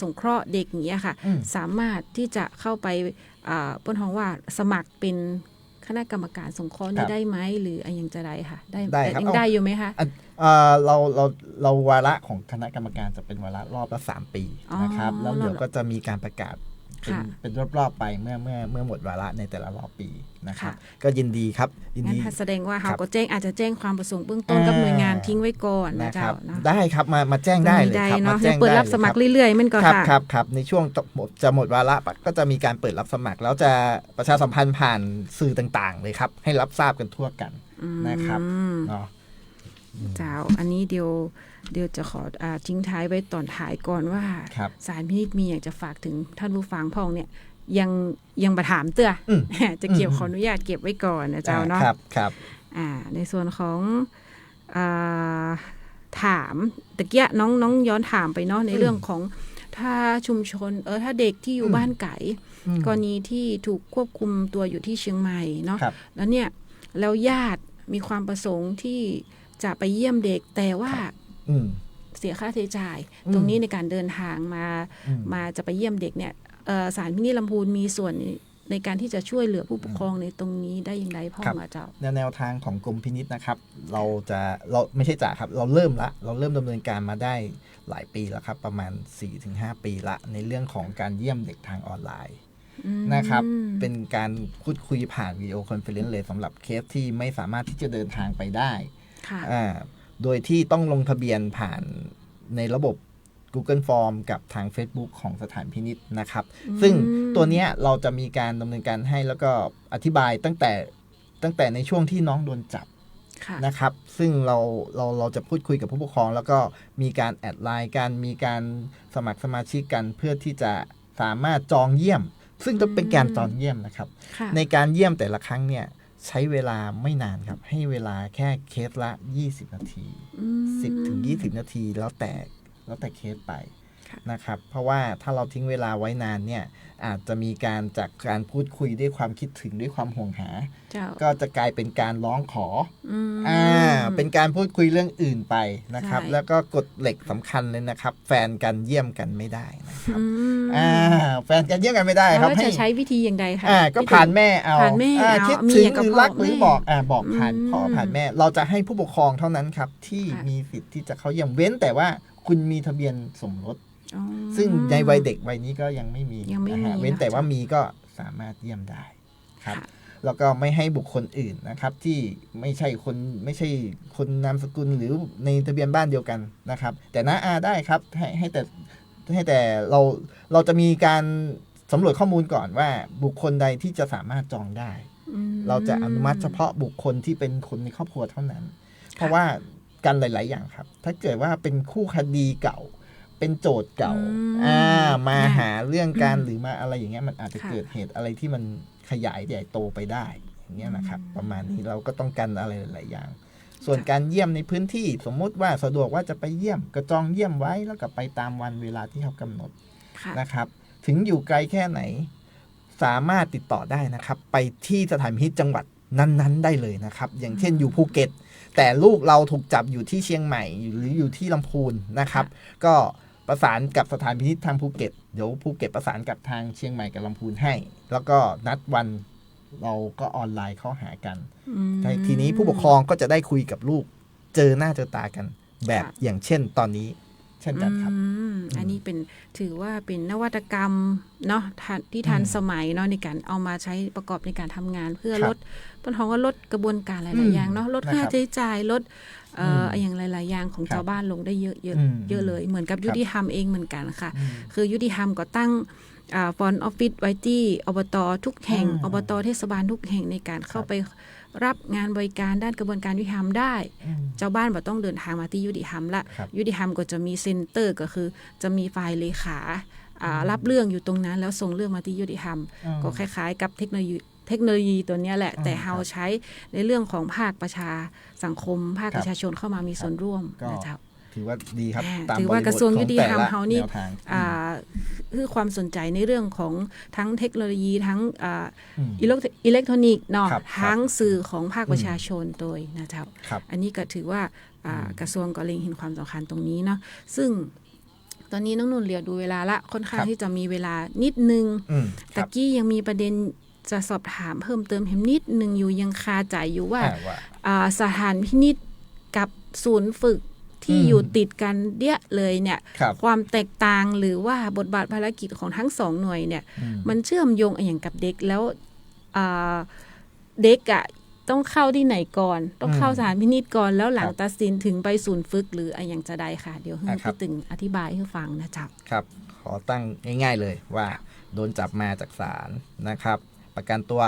สงเคราะห์เด็กอย่างเงี้ยค่ะสามารถที่จะเข้าไปเปิ้นฮ้องว่าสมัครเป็นคณะกรรมการสงเคราะห์นี้ได้ไหมหรืออะไรยังจะได้ค่ะได้ยังได้อยู่ไหมคะเราวาระของคณะกรรมการจะเป็นวาระรอบละ3 ปีนะครับแล้วเดี๋ยวก็จะมีการประกาศเป็นรอบๆไปเมื่อหมดวาระในแต่ละรอบปีนะครับก็ยินดีครับยินดีแสดงว่าเขาก็อาจจะแจ้งความประสงค์เบื้องต้นกับหน่วยงานทิ้งไว้ก่อนนะครับได้ครับมาแจ้งได้เลยครับมาแจ้งเปิดรับสมัครเรื่อยๆมันก็ค่ะครับในช่วงจะหมดวาระก็จะมีการเปิดรับสมัครแล้วจะประชาสัมพันธ์ผ่านสื่อต่างๆเลยครับให้รับทราบกันทั่วกันนะครับเนาะเจ้าอันนี้เดี๋ยวจะขอทิ้งท้ายไว้ตอนท้ายก่อนว่าสารพินิจมีอยากจะฝากถึงท่านผู้ฟังพ่องเนี่ยยังมาถามเตื้อจะเก็บขออนุญาตเก็บไว้ก่อนนะเจ้าเนาะครับในส่วนของถามตะเกียน้องย้อนถามไปเนาะในเรื่องของถ้าชุมชนถ้าเด็กที่อยู่บ้านไก่กรณีที่ถูกควบคุมตัวอยู่ที่เชียงใหม่เนาะแล้วเนี่ย แล้วญาติมีความประสงค์ที่จะไปเยี่ยมเด็กแต่ว่า อืม เสียค่าใช้จ่าย อืม ตรงนี้ในการเดินทางมา อืม มาจะไปเยี่ยมเด็กเนี่ยศาลพินิจลำพูนมีส่วนในการที่จะช่วยเหลือผู้ปกครองในตรงนี้ได้อย่างไรพ่อ ครับ มาเจ้า แนวทางของกรมพินิจนะครับ เราไม่ใช่ครับเราเริ่มดำเนินการมาได้หลายปีแล้วครับ ประมาณ 4-5 ปีละในเรื่องของการเยี่ยมเด็กทางออนไลน์นะครับ เป็นการพูดคุยผ่านวิดีโอคอนเฟอเรนซ์เลยสำหรับเคสที่ไม่สามารถที่จะเดินทางไปได้ ค่ะ โดยที่ต้องลงทะเบียนผ่านในระบบ Google Form กับทาง Facebook ของสถานพินิจนะครับ ซึ่งตัวเนี้ยเราจะมีการดำเนินการให้แล้วก็อธิบายตั้งแต่ในช่วงที่น้องโดนจับ ค่ะ นะครับ ซึ่งเราจะพูดคุยกับผู้ปกครอง แล้วก็มีการแอดไลน์กันมีการสมัครสมาชิกกันเพื่อที่จะสามารถจองเยี่ยม ซึ่งจะเป็นการจองเยี่ยมนะครับ ค่ะ ในการเยี่ยมแต่ละครั้งเนี่ยใช้เวลาไม่นานครับ ให้เวลาแค่เคสละ 20 นาที 10-20 นาทีแล้วแต่เคสไป ค่ะ นะครับ เพราะว่าถ้าเราทิ้งเวลาไว้นานเนี่ยอาจจะมีการจากการพูดคุยด้วยความคิดถึงด้วยความห่วงหา เจ้า ก็จะกลายเป็นการร้องขอ อืม เป็นการพูดคุยเรื่องอื่นไปนะครับ ใช่ แล้วก็กฎเหล็กสำคัญเลยนะครับ แฟนกันเยี่ยมกันไม่ได้นะครับ อืม แฟนกันเยี่ยมกันไม่ได้ครับ แล้วจะใช้วิธีอย่างใดคะ ก็ผ่านแม่เอา ผ่านแม่เอา คิด มี ถึง อย่าง ห กับ รือ พ่อ รักหรือ แม่ บอกผ่านพ่อผ่านแม่ เราจะให้ผู้ปกครองเท่านั้นครับ ที่ ค่ะ มีสิทธิ์ที่จะเข้าเยี่ยมเว้นแต่ว่าคุณมีทะเบียนสมรส อ๋อ ซึ่งในวัยเด็กวัยนี้ก็ยังไม่มี ยังไม่มี นะฮะเว้นแต่ นะคะ ว่ามีก็สามารถเยี่ยมได้ครับ ค่ะ แล้วก็ไม่ให้บุคคลอื่นนะครับ ที่ไม่ใช่คนนามสกุลหรือในทะเบียนบ้านเดียวกันนะครับ แต่น้าอาได้ครับให้แต่เราจะมีการสำรวจข้อมูลก่อนว่าบุคคลใดที่จะสามารถจองได้ อืม เราจะอนุมัติเฉพาะบุคคลที่เป็นคนในครอบครัวเท่านั้น เพราะว่ากันหลาย ๆ อย่างครับ ถ้าเกิดว่าเป็นคู่คดีเก่า เป็นโจทย์เก่า มาหาเรื่องการหรือมาอะไรอย่างเงี้ยมันอาจจะเกิดเหตุอะไรที่มันขยายใหญ่โตไปได้อย่างเงี้ยนะครับ ประมาณนี้เราก็ต้องกันอะไรหลาย ๆ อย่าง ส่วนการเยี่ยมในพื้นที่สมมุติว่าสะดวกว่าจะไปเยี่ยมก็จองเยี่ยมไว้แล้วก็ไปตามวันเวลาที่เขากำหนด ค่ะ นะครับ ถึงอยู่ไกลแค่ไหน สามารถติดต่อได้นะครับ ไปที่สถานพินิจจังหวัดนั้น ๆ ได้เลยนะครับ อย่างเช่นอยู่ภูเก็ต แต่ลูกเราถูกจับอยู่ที่เชียงใหม่หรืออยู่ที่ลำพูนนะครับ ก็ประสานกับสถานพินิจทางภูเก็ตเดี๋ยวภูเก็ตประสานกับทางเชียงใหม่กับลำพูนให้ แล้วก็นัดวันเราก็ออนไลน์เข้าหากัน อืม ทีนี้ผู้ปกครองก็จะได้คุยกับลูกเจอหน้าเจอตากัน แบบ ค่ะ อย่างเช่นตอนนี้เช่นกันครับ อันนี้เป็นถือว่าเป็นนวัตกรรมเนาะที่ทันสมัยเนาะในการเอามาใช้ประกอบในการทำงาน เพื่อ ครับ ลดต้นทองว่าลดกระบวนการหลาย ๆ อย่างเนาะลดค่า นะครับ ใช้จ่ายลด อืม อย่างหลาย ๆ อย่างของ ครับ ชาวบ้านลงได้เยอะ อืม เยอะเลย เหมือนกับ ครับ ยุติธรรมเองเหมือนกันค่ะ อืม คือยุติธรรมก็ตั้งฟอนต์ออฟฟิศไว้ที่อบตทุกแห่ง อืม อบตเทศบาลทุกแห่งในการเข้าไปรับงานบริการด้านกระบวนการยุติธรรมได้ อืม เจ้าบ้านบ่ต้องเดินทางมาที่ยุติธรรมละ ครับ ยุติธรรมก็จะมีเซ็นเตอร์ก็คือจะมีฝ่ายเลขารับเรื่องอยู่ตรงนั้น แล้วส่งเรื่องมาที่ยุติธรรม ก็คล้ายๆ กับเทคโนโลยีตัวเนี้ยแหละ แต่เราใช้ในเรื่องของภาคประชาสังคม ภาค ครับ ประชาชนเข้ามามีส่วนร่วม ก็ นะเจ้า ถือว่าดีครับ ตาม ถือว่า บริบท กระทรวงยุติธรรม ของแต่ละ เฮานี่ แนวทาง คือความสนใจในเรื่องของทั้งเทคโนโลยีทั้งอืม อิเล็กทรอนิกส์เนาะ ครับ ทั้งสื่อของภาคประชาชนโดยนะเจ้า ครับ อันนี้ก็ถือว่ากระทรวงก็เล็งเห็นความสำคัญตรงนี้เนาะซึ่งตอนนี้น้องนุ่นเรียกดูเวลาละค่อนข้าง ครับ ที่จะมีเวลานิดนึง ครั ตะ บ กี้ยังมีประเด็นจะสอบถามเพิ่มเติมเห็นนิดนึงอยู่ยังคาใจอยู่ว่า ว่า สถานพินิจกับศูนย์ฝึกที่อยู่ติดกันเดี้ยเลยเนี่ย ครับ ความแตกต่างหรือว่าบทบาทภารกิจของทั้งสองหน่วยเนี่ย มันเชื่อมโยงอย่างกับเด็กแล้วเด็กอะต้องเข้าที่ไหนก่อน ต้องเข้าสถานพินิจก่อนแล้วหลัง ครับ ตัดสินถึงไปศูนย์ฝึกหรืออะไรอย่างจะได้ค่ะ เดี๋ยวให้ ครั พี่ บ ตึงอธิบายให้ฟังนะจ๊ะ ครับขอตั้งง่ายๆเลยว่าโดนจับมาจากศาลนะครับ ประกันตัว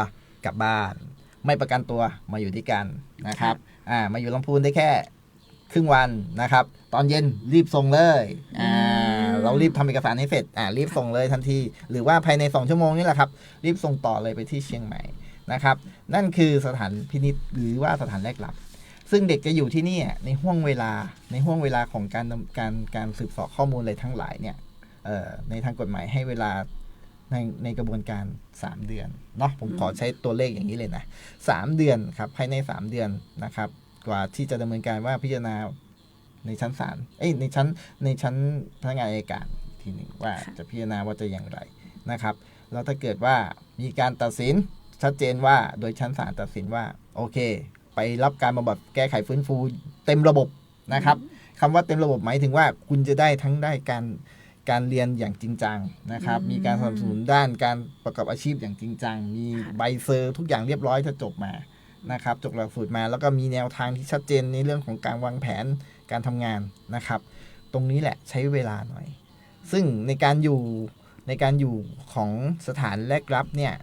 กลับบ้าน ไม่ประกันตัวมาอยู่ด้วยกันนะครับมาอยู่ลำพูนได้แค่ครึ่งวันนะครับ ตอนเย็นรีบส่งเลยเรารีบทำเอกสารให้เสร็จรีบส่งเลยทันที หรือว่าภายใน2 ชั่วโมงนี่แหละครับ รีบส่งต่อเลยไปที่เชียงใหม่นะครับ นั่นคือสถานพินิจหรือว่าสถานแรกรับ ซึ่งเด็กจะอยู่ที่นี่ในห่วงเวลาของการสืบเสาะข้อมูลอะไรทั้งหลายเนี่ยในทางกฎหมายให้เวลา ในกระบวนการ3เดือนเนาะผมขอใช้ตัวเลขอย่างนี้เลยนะ3เดือนครับภายใน3เดือนนะครับกว่าที่จะดำเนินการว่าพิจารณาในชั้นศาลในชั้นพนักงานอัยการทีหนึ่งว่าจะพิจารณาว่าจะอย่างไรนะครับแล้วถ้าเกิดว่ามีการตัดสินชัดเจนว่าโดยชั้นศาลตัดสินว่าโอเคไปรับการบำบัดแก้ไขฟื้นฟูเต็มระบบนะครับคำว่าเต็มระบบหมายถึงว่าคุณจะได้ทั้งได้การเรียนอย่างจริงจังนะครับมีการสนับสนุนด้านการประกอบอาชีพอย่างจริงจังมีใบเซอร์ทุกอย่างเรียบร้อยถ้าจบมานะครับจบหลักสูตรมาแล้วก็มีแนวทางที่ชัดเจนในเรื่องของการวางแผนการทำงานนะครับตรงนี้แหละใช้เวลาหน่อยซึ่งในการอยู่ของสถานแรกรับเนี่ย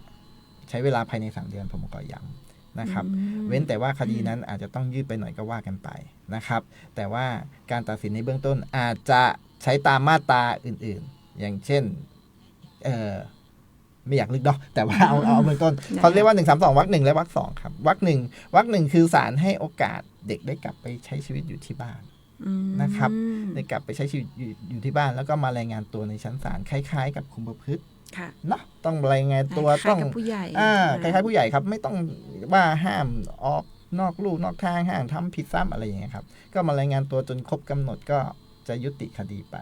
ใช้เวลาภายใน3เดือนผมก็ย้ำนะครับเว้นแต่ว่าคดีนั้นอาจจะต้องยืดไปหน่อยก็ว่ากันไปนะครับแต่ว่าการตัดสินในเบื้องต้นอาจจะใช้ตามมาตราอื่นๆอย่างเช่นไม่อยากลึกเนาะแต่ว่าเอาเบื้องต้นเขาเรียกว่า132วรรค 1และวรรค 2ครับวรรค 1คือศาลให้โอกาสเด็กได้กลับไปใช้ชีวิตอยู่ที่บ้านนะครับได้กลับไปใช้ชีวิตอยู่ที่บ้านแล้วก็มารายงานตัวในชั้นศาลคล้ายๆกับคุมประพฤติเนาะต้องรายงานตัวต้องผู้ใหญ่คล้ายๆผู้ใหญ่ครับไม่ต้องว่าห้ามออกนอกลู่นอกทางห้ามทำผิดซ้ำอะไรอย่างเงี้ยครับก็มารายงานตัวจนครบกำหนดก็จะยุติคดีไป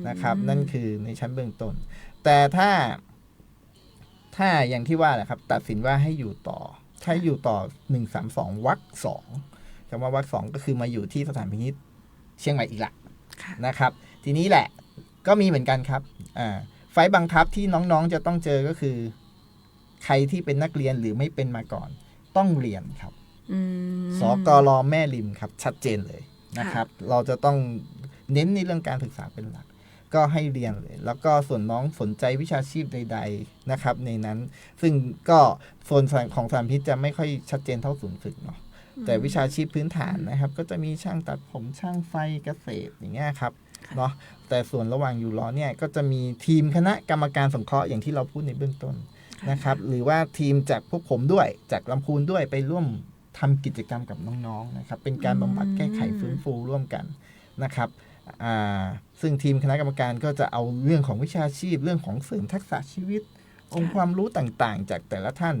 นะครับนั่นคือในชั้นเบื้องต้นแต่ถ้าอย่างที่ว่าแหละครับตัดสินว่าให้อยู่ต่อถ้าอยู่ต่อ132วรรค 2คำว่าวรรค 2ก็คือมาอยู่ที่สถานพินิจเชียงใหม่อีกละนะครับทีนี้แหละก็มีเหมือนกันครับไฟล์บังคับที่น้องๆจะต้องเจอก็คือใครที่เป็นนักเรียนหรือไม่เป็นมาก่อนต้องเรียนครับสกร.แม่ริมครับชัดเจนเลยนะครับเราจะต้องเน้นในเรื่องการศึกษาเป็นหลักก็ให้เรียนเลยแล้วก็ส่วนน้องสนใจวิชาชีพใดๆนะครับในนั้นซึ่งก็โซนของสถานพินิจจะไม่ค่อยชัดเจนเท่าศูนย์ฝึกเนาะแต่วิชาชีพพื้นฐานนะครับก็จะมีช่างตัดผมช่างไฟเกษตรอย่างเงี้ยครับเนาะแต่ส่วนระหว่างอยู่รอเนี่ยก็จะมีทีมคณะกรรมการสงเคราะห์อย่างที่เราพูดในเบื้องต้นนะครับหรือว่าทีมจากพวกผมด้วยจากลำพูนด้วยไปร่วมทำกิจกรรมกับน้องๆนะครับเป็นการบำบัดแก้ไขฟื้นฟูร่วมกันนะครับซึ่งทีมคณะกรรมการก็จะเอาเรื่องของวิชาชีพเรื่องของเสริมทักษะชีวิตองค์ความรู้ต่างๆจากแต่ละท่าน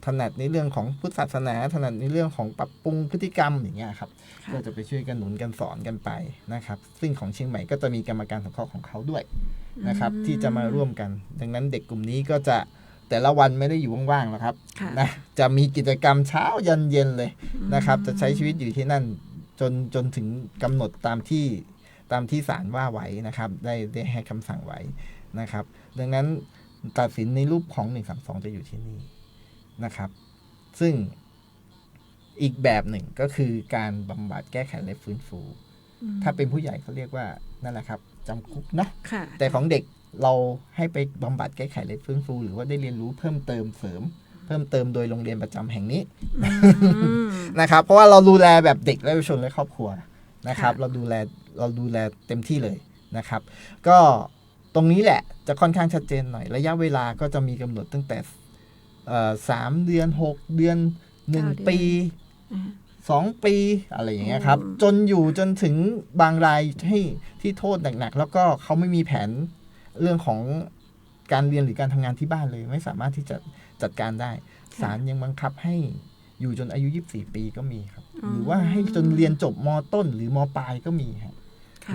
ถนัดในเรื่องของพุทธศาสนาถนัดในเรื่องของปรับปรุงพฤติกรรมอย่างเงี้ยครับก็จะไปช่วยกันหนุนกันสอนกันไปนะครับซึ่งของเชียงใหม่ก็จะมีกรรมการสงเคราะห์ของเขาด้วยนะครับที่จะมาร่วมกันดังนั้นเด็กกลุ่มนี้ก็จะแต่ละวันไม่ได้อยู่ว่างๆหรอกครับนะจะมีกิจกรรมเช้ายันเย็นเลยนะครับจะใช้ชีวิตอยู่ที่นั่นจนถึงกำหนดตามที่ศาลว่าไว้นะครับได้ให้คำสั่งไว้นะครับดังนั้นตัดสินในรูปของ132จะอยู่ที่นี่นะครับซึ่งอีกแบบหนึ่งก็คือการบำบัดแก้ไขและฟื้นฟูถ้าเป็นผู้ใหญ่เขาเรียกว่านั่นแหละครับจำคุกเนาะแต่ของเด็กเราให้ไปบำบัดแก้ไขและฟื้นฟูหรือว่าได้เรียนรู้เพิ่มเติมเสริมเพิ่มเติมโดยโรงเรียนประจำแห่งนี้นะครับเพราะว่าเราดูแลแบบเด็กและเยาวชนและครอบครัวนะครับเราดูแลเต็มที่เลยนะครับก็ตรงนี้แหละจะค่อนข้างชัดเจนหน่อยระยะเวลาก็จะมีกำหนดตั้งแต่3 เดือน6 เดือน1 ปี2 ปีอะไรอย่างเงี้ยครับจนถึงบางรายที่โทษหนักๆแล้วก็เขาไม่มีแผนเรื่องของการเรียนหรือการทำงานที่บ้านเลยไม่สามารถที่จะจัดการได้ศาลยังบังคับให้อยู่จนอายุ24 ปีก็มีครับหรือว่าให้จนเรียนจบม.ต้นหรือม.ปลายก็มี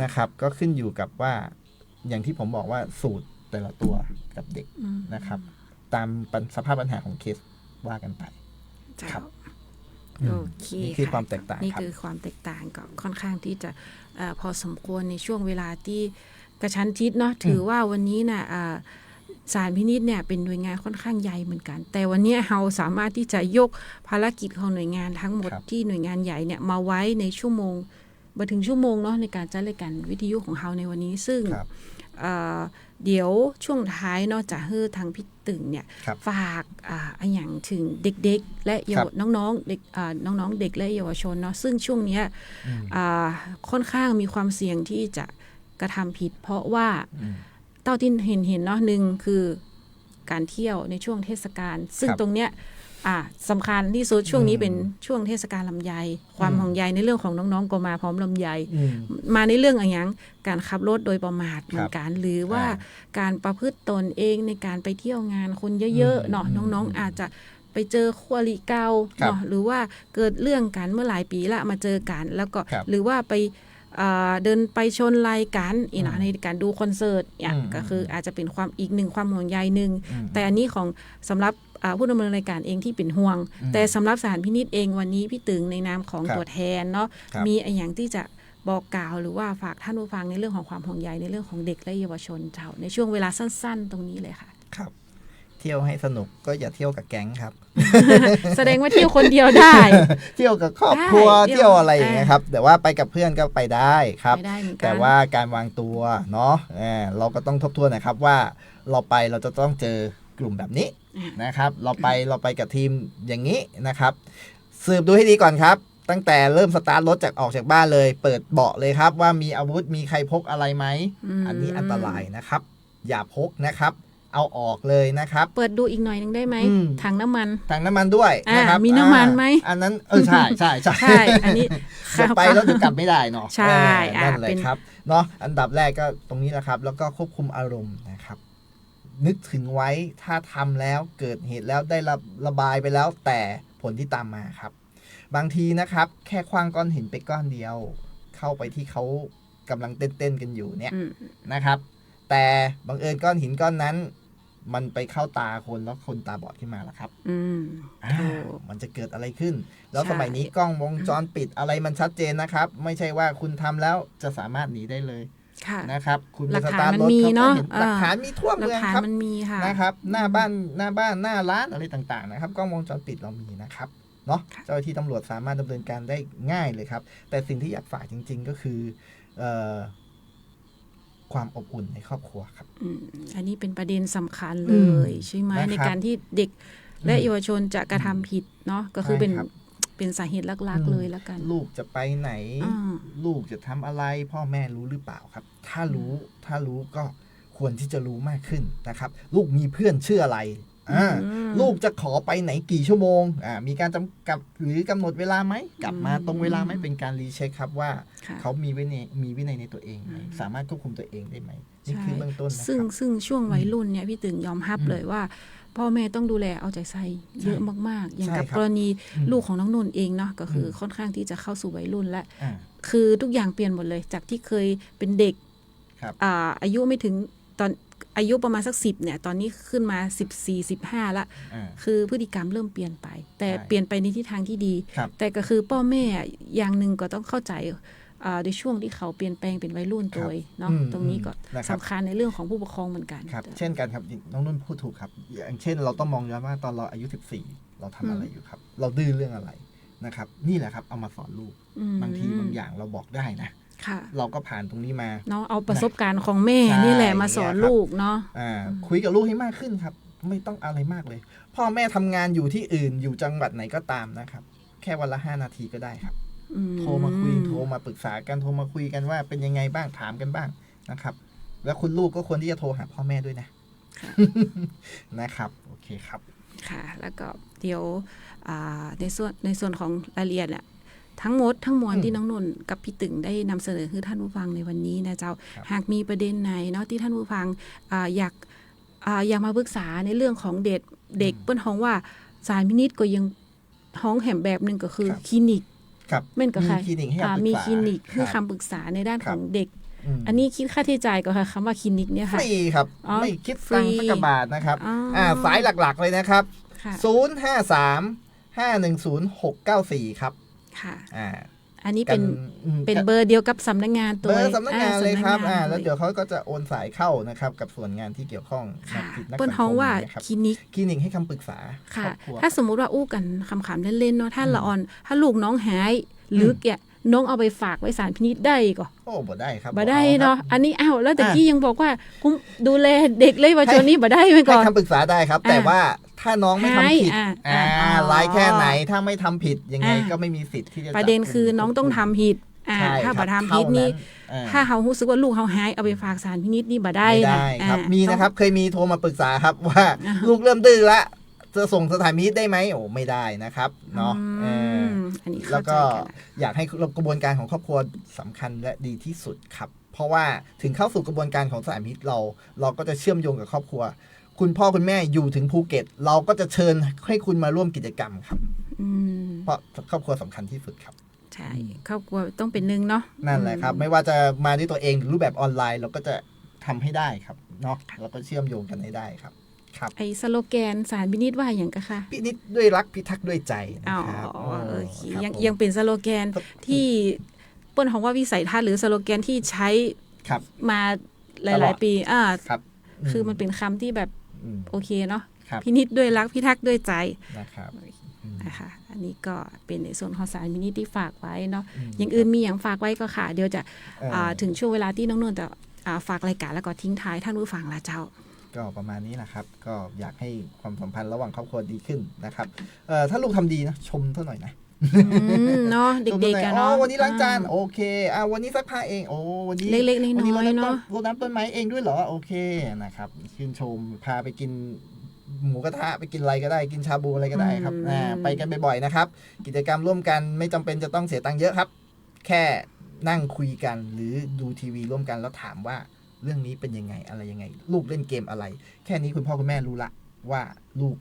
นะครับก็ขึ้นอยู่กับว่าอย่างที่ผมบอกว่าสูตรแต่ละตัวกับเด็กนะครับตามสภาพปัญหาของเคสว่ากันไปครับโอเคนี่คือความแตกต่างนี่คือความแตกต่างก็ค่อนข้างที่จะพอสมควรในช่วงเวลาที่กระชั้นชิดเนาะถือว่าวันนี้นะศาลพินิจเนี่ยเป็นหน่วยงานค่อนข้างใหญ่เหมือนกันแต่วันนี้เราสามารถที่จะยกภารกิจของหน่วยงานทั้งหมดที่หน่วยงานใหญ่เนี่ยมาไว้ในชั่วโมงมาถึงชั่วโมงเนาะในการจัดรายการวิทยุของเราในวันนี้ซึ่งเดี๋ยวช่วงท้ายเนาะจะให้ทางพี่ตึงเนี่ยฝากอย่างถึงเด็กๆและน้องๆเด็กน้องๆเด็กและเยาวชนเนาะซึ่งช่วงนี้ค่อนข้างมีความเสี่ยงที่จะกระทำผิดเพราะว่าเต้าที่เห็นเนาะหนึ่งคือการเที่ยวในช่วงเทศกาลซึ่งตรงเนี้ย สำคัญที่สุดช่วงนี้เป็นช่วงเทศกาลลำไยความห่วงใยในเรื่องของน้องๆก็มาพร้อมลำไยมาในเรื่องอะไรอย่างการขับรถโดยประมาทเหมือนกันหรือว่าการประพฤติตนเองในการไปเที่ยวงานคนเยอะๆเนาะน้องๆอาจจะไปเจอคู่อริเก่าเนาะหรือว่าเกิดเรื่องกันเมื่อหลายปีละมาเจอกันแล้วก็หรือว่าไปเดินไปชนรายการในการดูคอนเสิร์ตเนี่ยก็คืออาจจะเป็นความอีกหนึ่งความห่วงใยหนึ่งแต่อันนี้ของสำหรับผู้ดำเนินรายการเองที่เป็นห่วงแต่สำหรับสถานพินิจเองวันนี้พี่ตึงในนามของตัวแทนเนาะมีอย่างที่จะบอกกล่าวหรือว่าฝากท่านผู้ฟังในเรื่องของความห่วงใยในเรื่องของเด็กและเยาวชนเจ้าในช่วงเวลาสั้นๆตรงนี้เลยค่ะครับเที่ยวให้สนุกก็อย่าเที่ยวกับแก๊งครับ แสดงว่าเที่ยวคนเดียวได้ เที่ยวกับครอบครัวเที่ยวอะไรอย่างเงี้ยครับแต่ว่าไปกับเพื่อนก็ไปได้ครับแต่ว่าการวางตัวเนาะเราก็ต้องทบทวนนะครับว่าเราจะต้องเจอกลุ่มแบบนี้นะครับเราไปกับทีมอย่างนี้นะครับสืบดูให้ดีก่อนครับตั้งแต่เริ่มสตาร์ทรถออกจากบ้านเลยเปิดเบาะเลยครับว่ามีอาวุธมีใครพกอะไรไหมอันนี้อันตรายนะครับอย่าพกนะครับเอาออกเลยนะครับเปิดดูอีกหน่อยนึงได้ไหมถังน้ำมันด้วยนะครับมีน้ำมันไหมอันนั้นใช่อันนี้จะไปแล้วจะกลับไม่ได้เนาะใช่นั่นเลยครับเนาะอันดับแรกก็ตรงนี้แหละครับแล้วก็ควบคุมอารมณ์นะครับนึกถึงไว้ถ้าทำแล้วเกิดเหตุแล้วได้ระบายไปแล้วแต่ผลที่ตามมาครับบางทีนะครับแค่คว้างก้อนหินไปก้อนเดียวเข้าไปที่เขากำลังเต้นกันอยู่เนี่ยนะครับแต่บังเอิญก้อนหินก้อนนั้นมันไปเข้าตาคนแล้วคนตาบอดขึ้นมาแล้วครับมันจะเกิดอะไรขึ้นแล้วสมัยนี้กล้องวงจรปิดอะไรมันชัดเจนนะครับไม่ใช่ว่าคุณทำแล้วจะสามารถหนีได้เลยนะครับคุณหลักฐานมันมีเนาะหลักฐานมีทั่วเมืองครับมันมีค่ะนะครับหน้าบ้านหน้าร้านอะไรต่างๆนะครับกล้องวงจรปิดเรามีนะครับเนาะเจ้าหน้าที่ตำรวจสามารถดำเนินการได้ง่ายเลยครับแต่สิ่งที่อยากฝากจริงๆก็คือความอบอุ่นในครอบครัวครับอันนี้เป็นประเด็นสำคัญเลยใช่ไหมในการที่เด็กและเยาวชนจะกระทำผิดเนาะก็คือเป็นสาเหตุหลักๆเลยแล้วกันลูกจะไปไหนลูกจะทำอะไรพ่อแม่รู้หรือเปล่าครับถ้ารู้ก็ควรที่จะรู้มากขึ้นนะครับลูกมีเพื่อนชื่ออะไรลูกจะขอไปไหนกี่ชั่วโมงมีการจำกัดหรือกำหนดเวลาไหมกลับมาตรงเวลาไหมเป็นการรีเช็คครับว่าเขามีวินัยในตัวเองไหมสามารถควบคุมตัวเองได้ไหมนี่คือเบื้องต้นนะครับซึ่งช่วงวัยรุ่นเนี่ยพี่ตึงยอมรับเลยว่าพ่อแม่ต้องดูแลเอาใจใส่เยอะมากๆอย่างกับกรณีลูกของน้องนนท์เองเนาะก็คือค่อนข้างที่จะเข้าสู่วัยรุ่นและคือทุกอย่างเปลี่ยนหมดเลยจากที่เคยเป็นเด็กอายุไม่ถึงตอนอายุประมาณสัก10เนี่ยตอนนี้ขึ้นมา14-15ละคือพฤติกรรมเริ่มเปลี่ยนไปแต่เปลี่ยนไปในทิศทางที่ดีแต่ก็คือพ่อแม่อย่างหนึ่งก็ต้องเข้าใจในช่วงที่เขาเปลี่ยนแปลงเป็นวัยรุ่นตัวเนาะตรงนี้ก็สำคัญในเรื่องของผู้ปกครองเหมือนกันครับเช่นกันครับน้องนุ่นพูดถูกครับอย่างเช่นเราต้องมองย้อนว่าตอนเราอายุ14เราทำอะไรอยู่ครับเราดื้อเรื่องอะไรนะครับนี่แหละครับเอามาสอนลูกบางทีบางอย่างเราบอกได้นะเราก็ผ่านตรงนี้มาเนาะเอาประสบการณ์ของแม่นี่แหละมาสอนลูกเนาะคุยกับลูกให้มากขึ้นครับไม่ต้องอะไรมากเลยพ่อแม่ทำงานอยู่ที่อื่นอยู่จังหวัดไหนก็ตามนะครับแค่วันละ5 นาทีก็ได้ครับโทรมาคุยโทรมาปรึกษากันโทรมาคุยกันว่าเป็นยังไงบ้างถามกันบ้างนะครับแล้วคุณลูกก็ควรที่จะโทรหาพ่อแม่ด้วยนะนะครับโอเคครับค่ะแล้วก็เดี๋ยวในส่วนของรายละเอียดเนี่ยทั้งหมดทั้งมวลที่น้องนนท์กับพี่ตึงได้นำเสนอคือท่านผู้ฟังในวันนี้นะเจ้าหากมีประเด็นไหนเนาะที่ท่านผู้ฟังอยากมาปรึกษาในเรื่องของเด็กเปิ้นฮ้องว่าสารพินิจก็ยังฮ้องแหมแบบนึงก็คือคลินิกแม่นก็ค่ะมีคลินิกคือคำปรึกษาในด้านของเด็กอันนี้คิดค่าใช้จ่ายก็ค่ะคำว่าคลินิกเนี่ยค่ะฟรีครับไม่คิดตังค์สักบาทนะครับสายหลักๆเลยนะครับ053-510-694ครับค่ะอันนี้เป็นเบอร์เดียวกับสำนักงานตัวเบอร์สำนักงานเลยครับแล้วเดี๋ยวเขาก็จะโอนสายเข้านะครับกับส่วนงานที่เกี่ยวข้องเปิ้นฮ้องว่าคลินิกให้คำปรึกษาค่ะถ้าสมมุติว่าอู้กันคำๆเล่นๆเนาะถ้าละออนถ้าลูกน้องหายหรือน้องเอาไปฝากไว้ศาลพินิจได้ก็บ่ได้ครับบ่ได้เนาะอันนี้แล้วแต่กี้ยังบอกว่าดูแลเด็กเลยว่าจนนี้บ่ได้ไหมก่อนให้คำปรึกษาได้ครับแต่ว่าถ้าน้องไม่ทำผิดร้ายแค่ไหนถ้าไม่ทำผิดยังไงก็ไม่มีสิทธิ์ที่จะประเด็นคือน้องต้องทำผิดถ้าบ่ทำผิดนี่ถ้าเขารู้สึกว่าลูกเขาหายเอาไปฝากศาลพินิจนี่บ่ได้ครับมีนะครับเคยมีโทรมาปรึกษาครับว่าลูกเริ่มดื้อละ จะส่งสถานพินิจได้ไหมโอ้ไม่ได้นะครับเนาะอันนี้ แล้ เข้าว ใจ ก็ กันละ อยากให้กระบวนการของครอบครัวสำคัญและดีที่สุดครับ เพราะว่าถึงเข้าสู่กระบวนการของสถานพินิจเราก็จะเชื่อมโยงกับครอบครัว คุณพ่อคุณแม่อยู่ถึงภูเก็ต เราก็จะเชิญให้คุณมาร่วมกิจกรรมครับเพราะครอบครัวสำคัญที่สุดครับ ใช่ครอบครัวต้องเป็นหนึ่งเนาะ นั่นแหละครับ ไม่ว่าจะมาด้วยตัวเองหรือรูปแบบออนไลน์ เราก็จะทำให้ได้ครับเนาะเราก็เชื่อมโยงกันให้ได้ครับครับ ไอ้สโลแกนศาลพินิจว่าอย่างกะคะ พินิจด้วยรักพิทักษ์ด้วยใจนะ อ๋อ ครับ โอเค ครับ ยังเป็นสโลแกนที่เปิ้นของว่าวิสัยทัศน์หรือสโลแกนที่ใช้ ครับ มาห ตล ลา อย ด ๆ ปี ครับ คือมันเป็นคำที่แบบ อืม โอเคเนาะ ครับ พินิจด้วยรักพิทักษ์ด้วยใจ นะครับ นะคะอันนี้ก็เป็นในส่วนของศาลพินิจที่ฝากไว้เนาะ อืม อย่างอื่นมีอย่างฝากไว้ก็ค่ะ เดี๋ยวจะ เ ถึงช่วงเวลาที่น้องนวลจะฝากรายการแล้วก็ทิ้งท้ายท่านผู้ฟังละเจ้า ก็ประมาณนี้นะครับ ก็อยากให้ความสัมพันธ์ระหว่างครอบครัวดีขึ้นนะครับถ้าลูกทำดีนะชมเท่าหน่อยนะ เนาะ ชม เด็ก ท่าห ๆ อย กันเนาะ วันนี้ล้างจานโอเควันนี้ซักผ้าเองโอ้วันนี้ เล็กๆน้อยๆ วันนี้รด เนอะ รดน้ำต้นไม้เองด้วยเหรอโอเคนะครับชื่นชมพาไปกินหมูกระทะไปกินอะไรก็ได้กินชาบูอะไรก็ได้ครับไปกันบ่อยๆนะครับ กิจกรรมร่วมกันไม่จำเป็นจะต้องเสียตังค์เยอะครับ แค่นั่งคุยกันหรือดูทีวีร่วมกันแล้วถามว่าเรื่องนี้เป็นยังไงอะไรยังไง ลูกเล่นเกมอะไร แค่นี้คุณพ่อคุณแม่รู้ละว่าลูก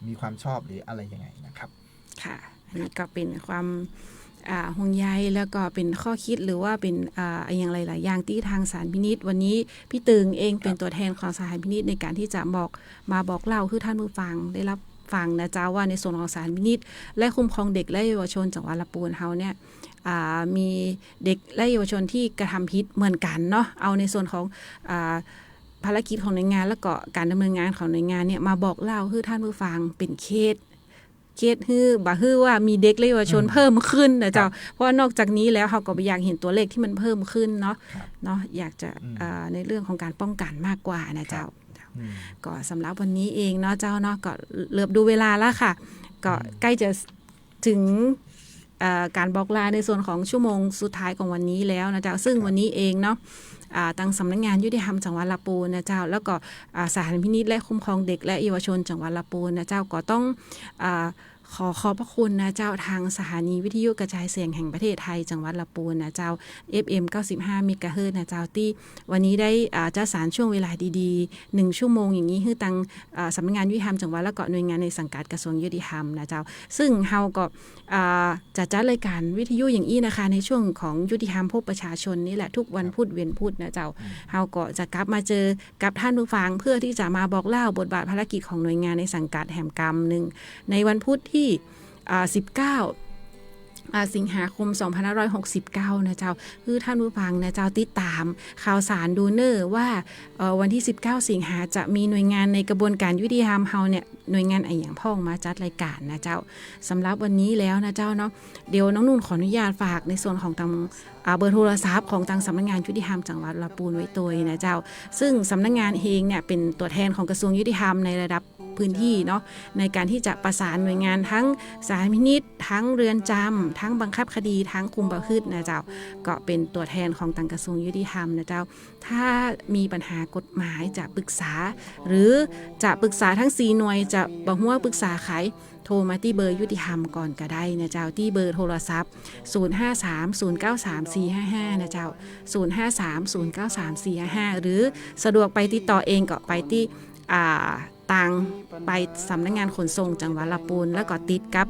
มีความชอบหรืออะไรยังไงนะครับ ค่ะอันนี้ก็เป็นความห่วงใยแล้วก็เป็นข้อคิดหรือว่าเป็นอย่างหลายๆอย่างที่ทางศาลพินิจวันนี้พี่ตึงเองเป็นตัวแทนของศาลพินิจในการที่จะบอกเล่าคือท่านผู้ฟังได้รับฟังนะจ๊ะว่าในส่วนของศาลพินิจและคุ้มครองเด็กและเยาวชนจังหวัดลำพูนเฮาเนี่ยมีเด็กและเยาวชนที่กระทำผิดเหมือนกันเนาะเอาในส่วนของภารกิจของหน่วยงานแล้วก็การดำเนินงานของหน่วยงานเนี่ยมาบอกเล่าคือท่านผู้ฟังเป็นเคสว่ามีเด็กและเยาวชนเพิ่มขึ้นนะเจ้าเพราะนอกจากนี้แล้วเขาก็อยากเห็นตัวเลขที่มันเพิ่มขึ้นเนาะอยากจะในเรื่องของการป้องกันมากกว่านะเจ้าก็สำหรับวันนี้เองเนาะเจ้าเนาะก็เหลือบดูเวลาแล้วค่ะก็ใกล้จะถึงการบอกลาในส่วนของชั่วโมงสุดท้ายของวันนี้แล้วนะเจ้าซึ่งวันนี้เองเนาะทางสำนักงานยุติธรรมจังหวัดลำพูนนะเจ้าแล้วก็ศาลพินิจและคุ้มครองเด็กและเยาวชนจังหวัดลำพูนนะเจ้าก็ต้องขอบพระคุณนะเจ้าทางสถานีวิทยุกระจายเสียงแห่งประเทศไทยจังหวัดลำพูนนะเจ้า FM 95 เมกะเฮิรตซ์นะเจ้าที่วันนี้ได้จัดสรรช่วงเวลาดีๆ1ชั่วโมงอย่างนี้คือทางสำนักงานยุติธรรมจังหวัดและก็หน่วยงานในสังกัดกระทรวงยุติธรรมนะเจ้าซึ่งเฮาก็จะจัดรายการวิทยุอย่างนี้นะคะในช่วงของยุติธรรมพบประชาชนนี่แหละทุกวันพุธเว้นพุธนะเจ้าเฮาก็จะกลับมาเจอกับท่านผู้ฟังเพื่อที่จะมาบอกเล่าบทบาทภารกิจของหน่วยงานในสังกัดแห่งกรรมหนึ่งในวันพุธที่19สิงหาคม 2569 นะเจ้าคือท่านผู้ฟังนะเจ้าติดตามข่าวสารดูเนอร์ว่าวันที่19สิงหาจะมีหน่วยงานในกระบวนการยุติธรรมเฮาเนี่ยหน่วยงานอย่างพ่องมาจัดรายการนะเจ้าสำหรับวันนี้แล้วนะเจ้าเนาะเดี๋ยวน้องนุ่นขออนุญาตฝากในส่วนของทางเบอร์โทรศัพท์ของทางสำนักงานยุติธรรมจังหวัดลำพูนไว้ตัวนะเจ้าซึ่งสำนักงานเองเนี่ยเป็นตัวแทนของกระทรวงยุติธรรมในระดับพื้นที่เนาะในการที่จะประสานหน่วยงานทั้งศาลพินิจทั้งเรือนจำทั้งบังคับคดีทั้งคุมประพฤตินะเจ้าก็เป็นตัวแทนของทางกระทรวงยุติธรรมนะเจ้าถ้ามีปัญหากฎหมายจะปรึกษาหรือจะปรึกษาทั้ง4หน่วยจะบอกว่าปรึกษาใครโทรมาที่เบอร์ยุติธรรมก่อนก็ได้นะเจ้าที่เบอร์โทรศัพท์0530934455นะเจ้า0530934455หรือสะดวกไปติดต่อเองก็ไปที่ต่างไปสำนักงานขนส่งจังหวัดลำพูนแล้วก็ติดกับ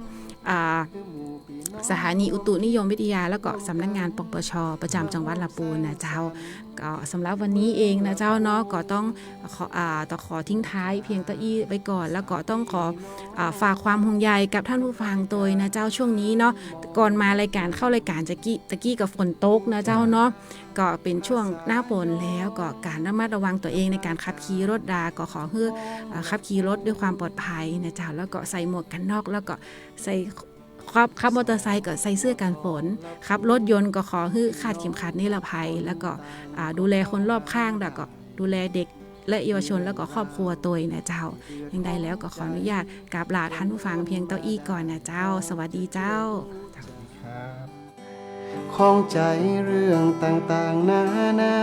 สถานีอุตุนิยมวิทยาแล้วก็สำนักงานปปช.ประจำจังหวัดลำพูนนะเจ้าก็สำหรับวันนี้เองนะเจ้าเนาะก็ต้องขอทิ้งท้ายเพียงตะอี้ไว้ก่อนแล้วก็ต้องขอฝากความห่วงใยกับท่านผู้ฟังโดยนะเจ้าช่วงนี้เนาะก่อนมารายการเข้ารายการตะกี้กับฝนตกนะเจ้าเนาะก็เป็นช่วงหน้าฝนแล้วก็การระมัดระวังตัวเองในการขับขี่รถก็ขอให้ขับขี่รถด้วยความปลอดภัยนะเจ้าแล้วก็ใส่หมวกกันน็อกแล้วก็ใส่ขับมอเตอร์ไซค์ก็ใส่เสื้อกันฝนขับรถยนต์ก็ขอให้คาดเข็มขัดนิรภัยแล้วก็ดูแลคนรอบข้างแล้วก็ดูแลเด็กและเยาวชนแล้วก็ครอบครัวตัวนะเจ้ายังได้แล้วก็ขออนุญาตกราบลาท่านผู้ฟังเพียงเต้าอี้ก่อนนะเจ้าสวัสดีเจ้าของใจเรื่องต่างๆนานา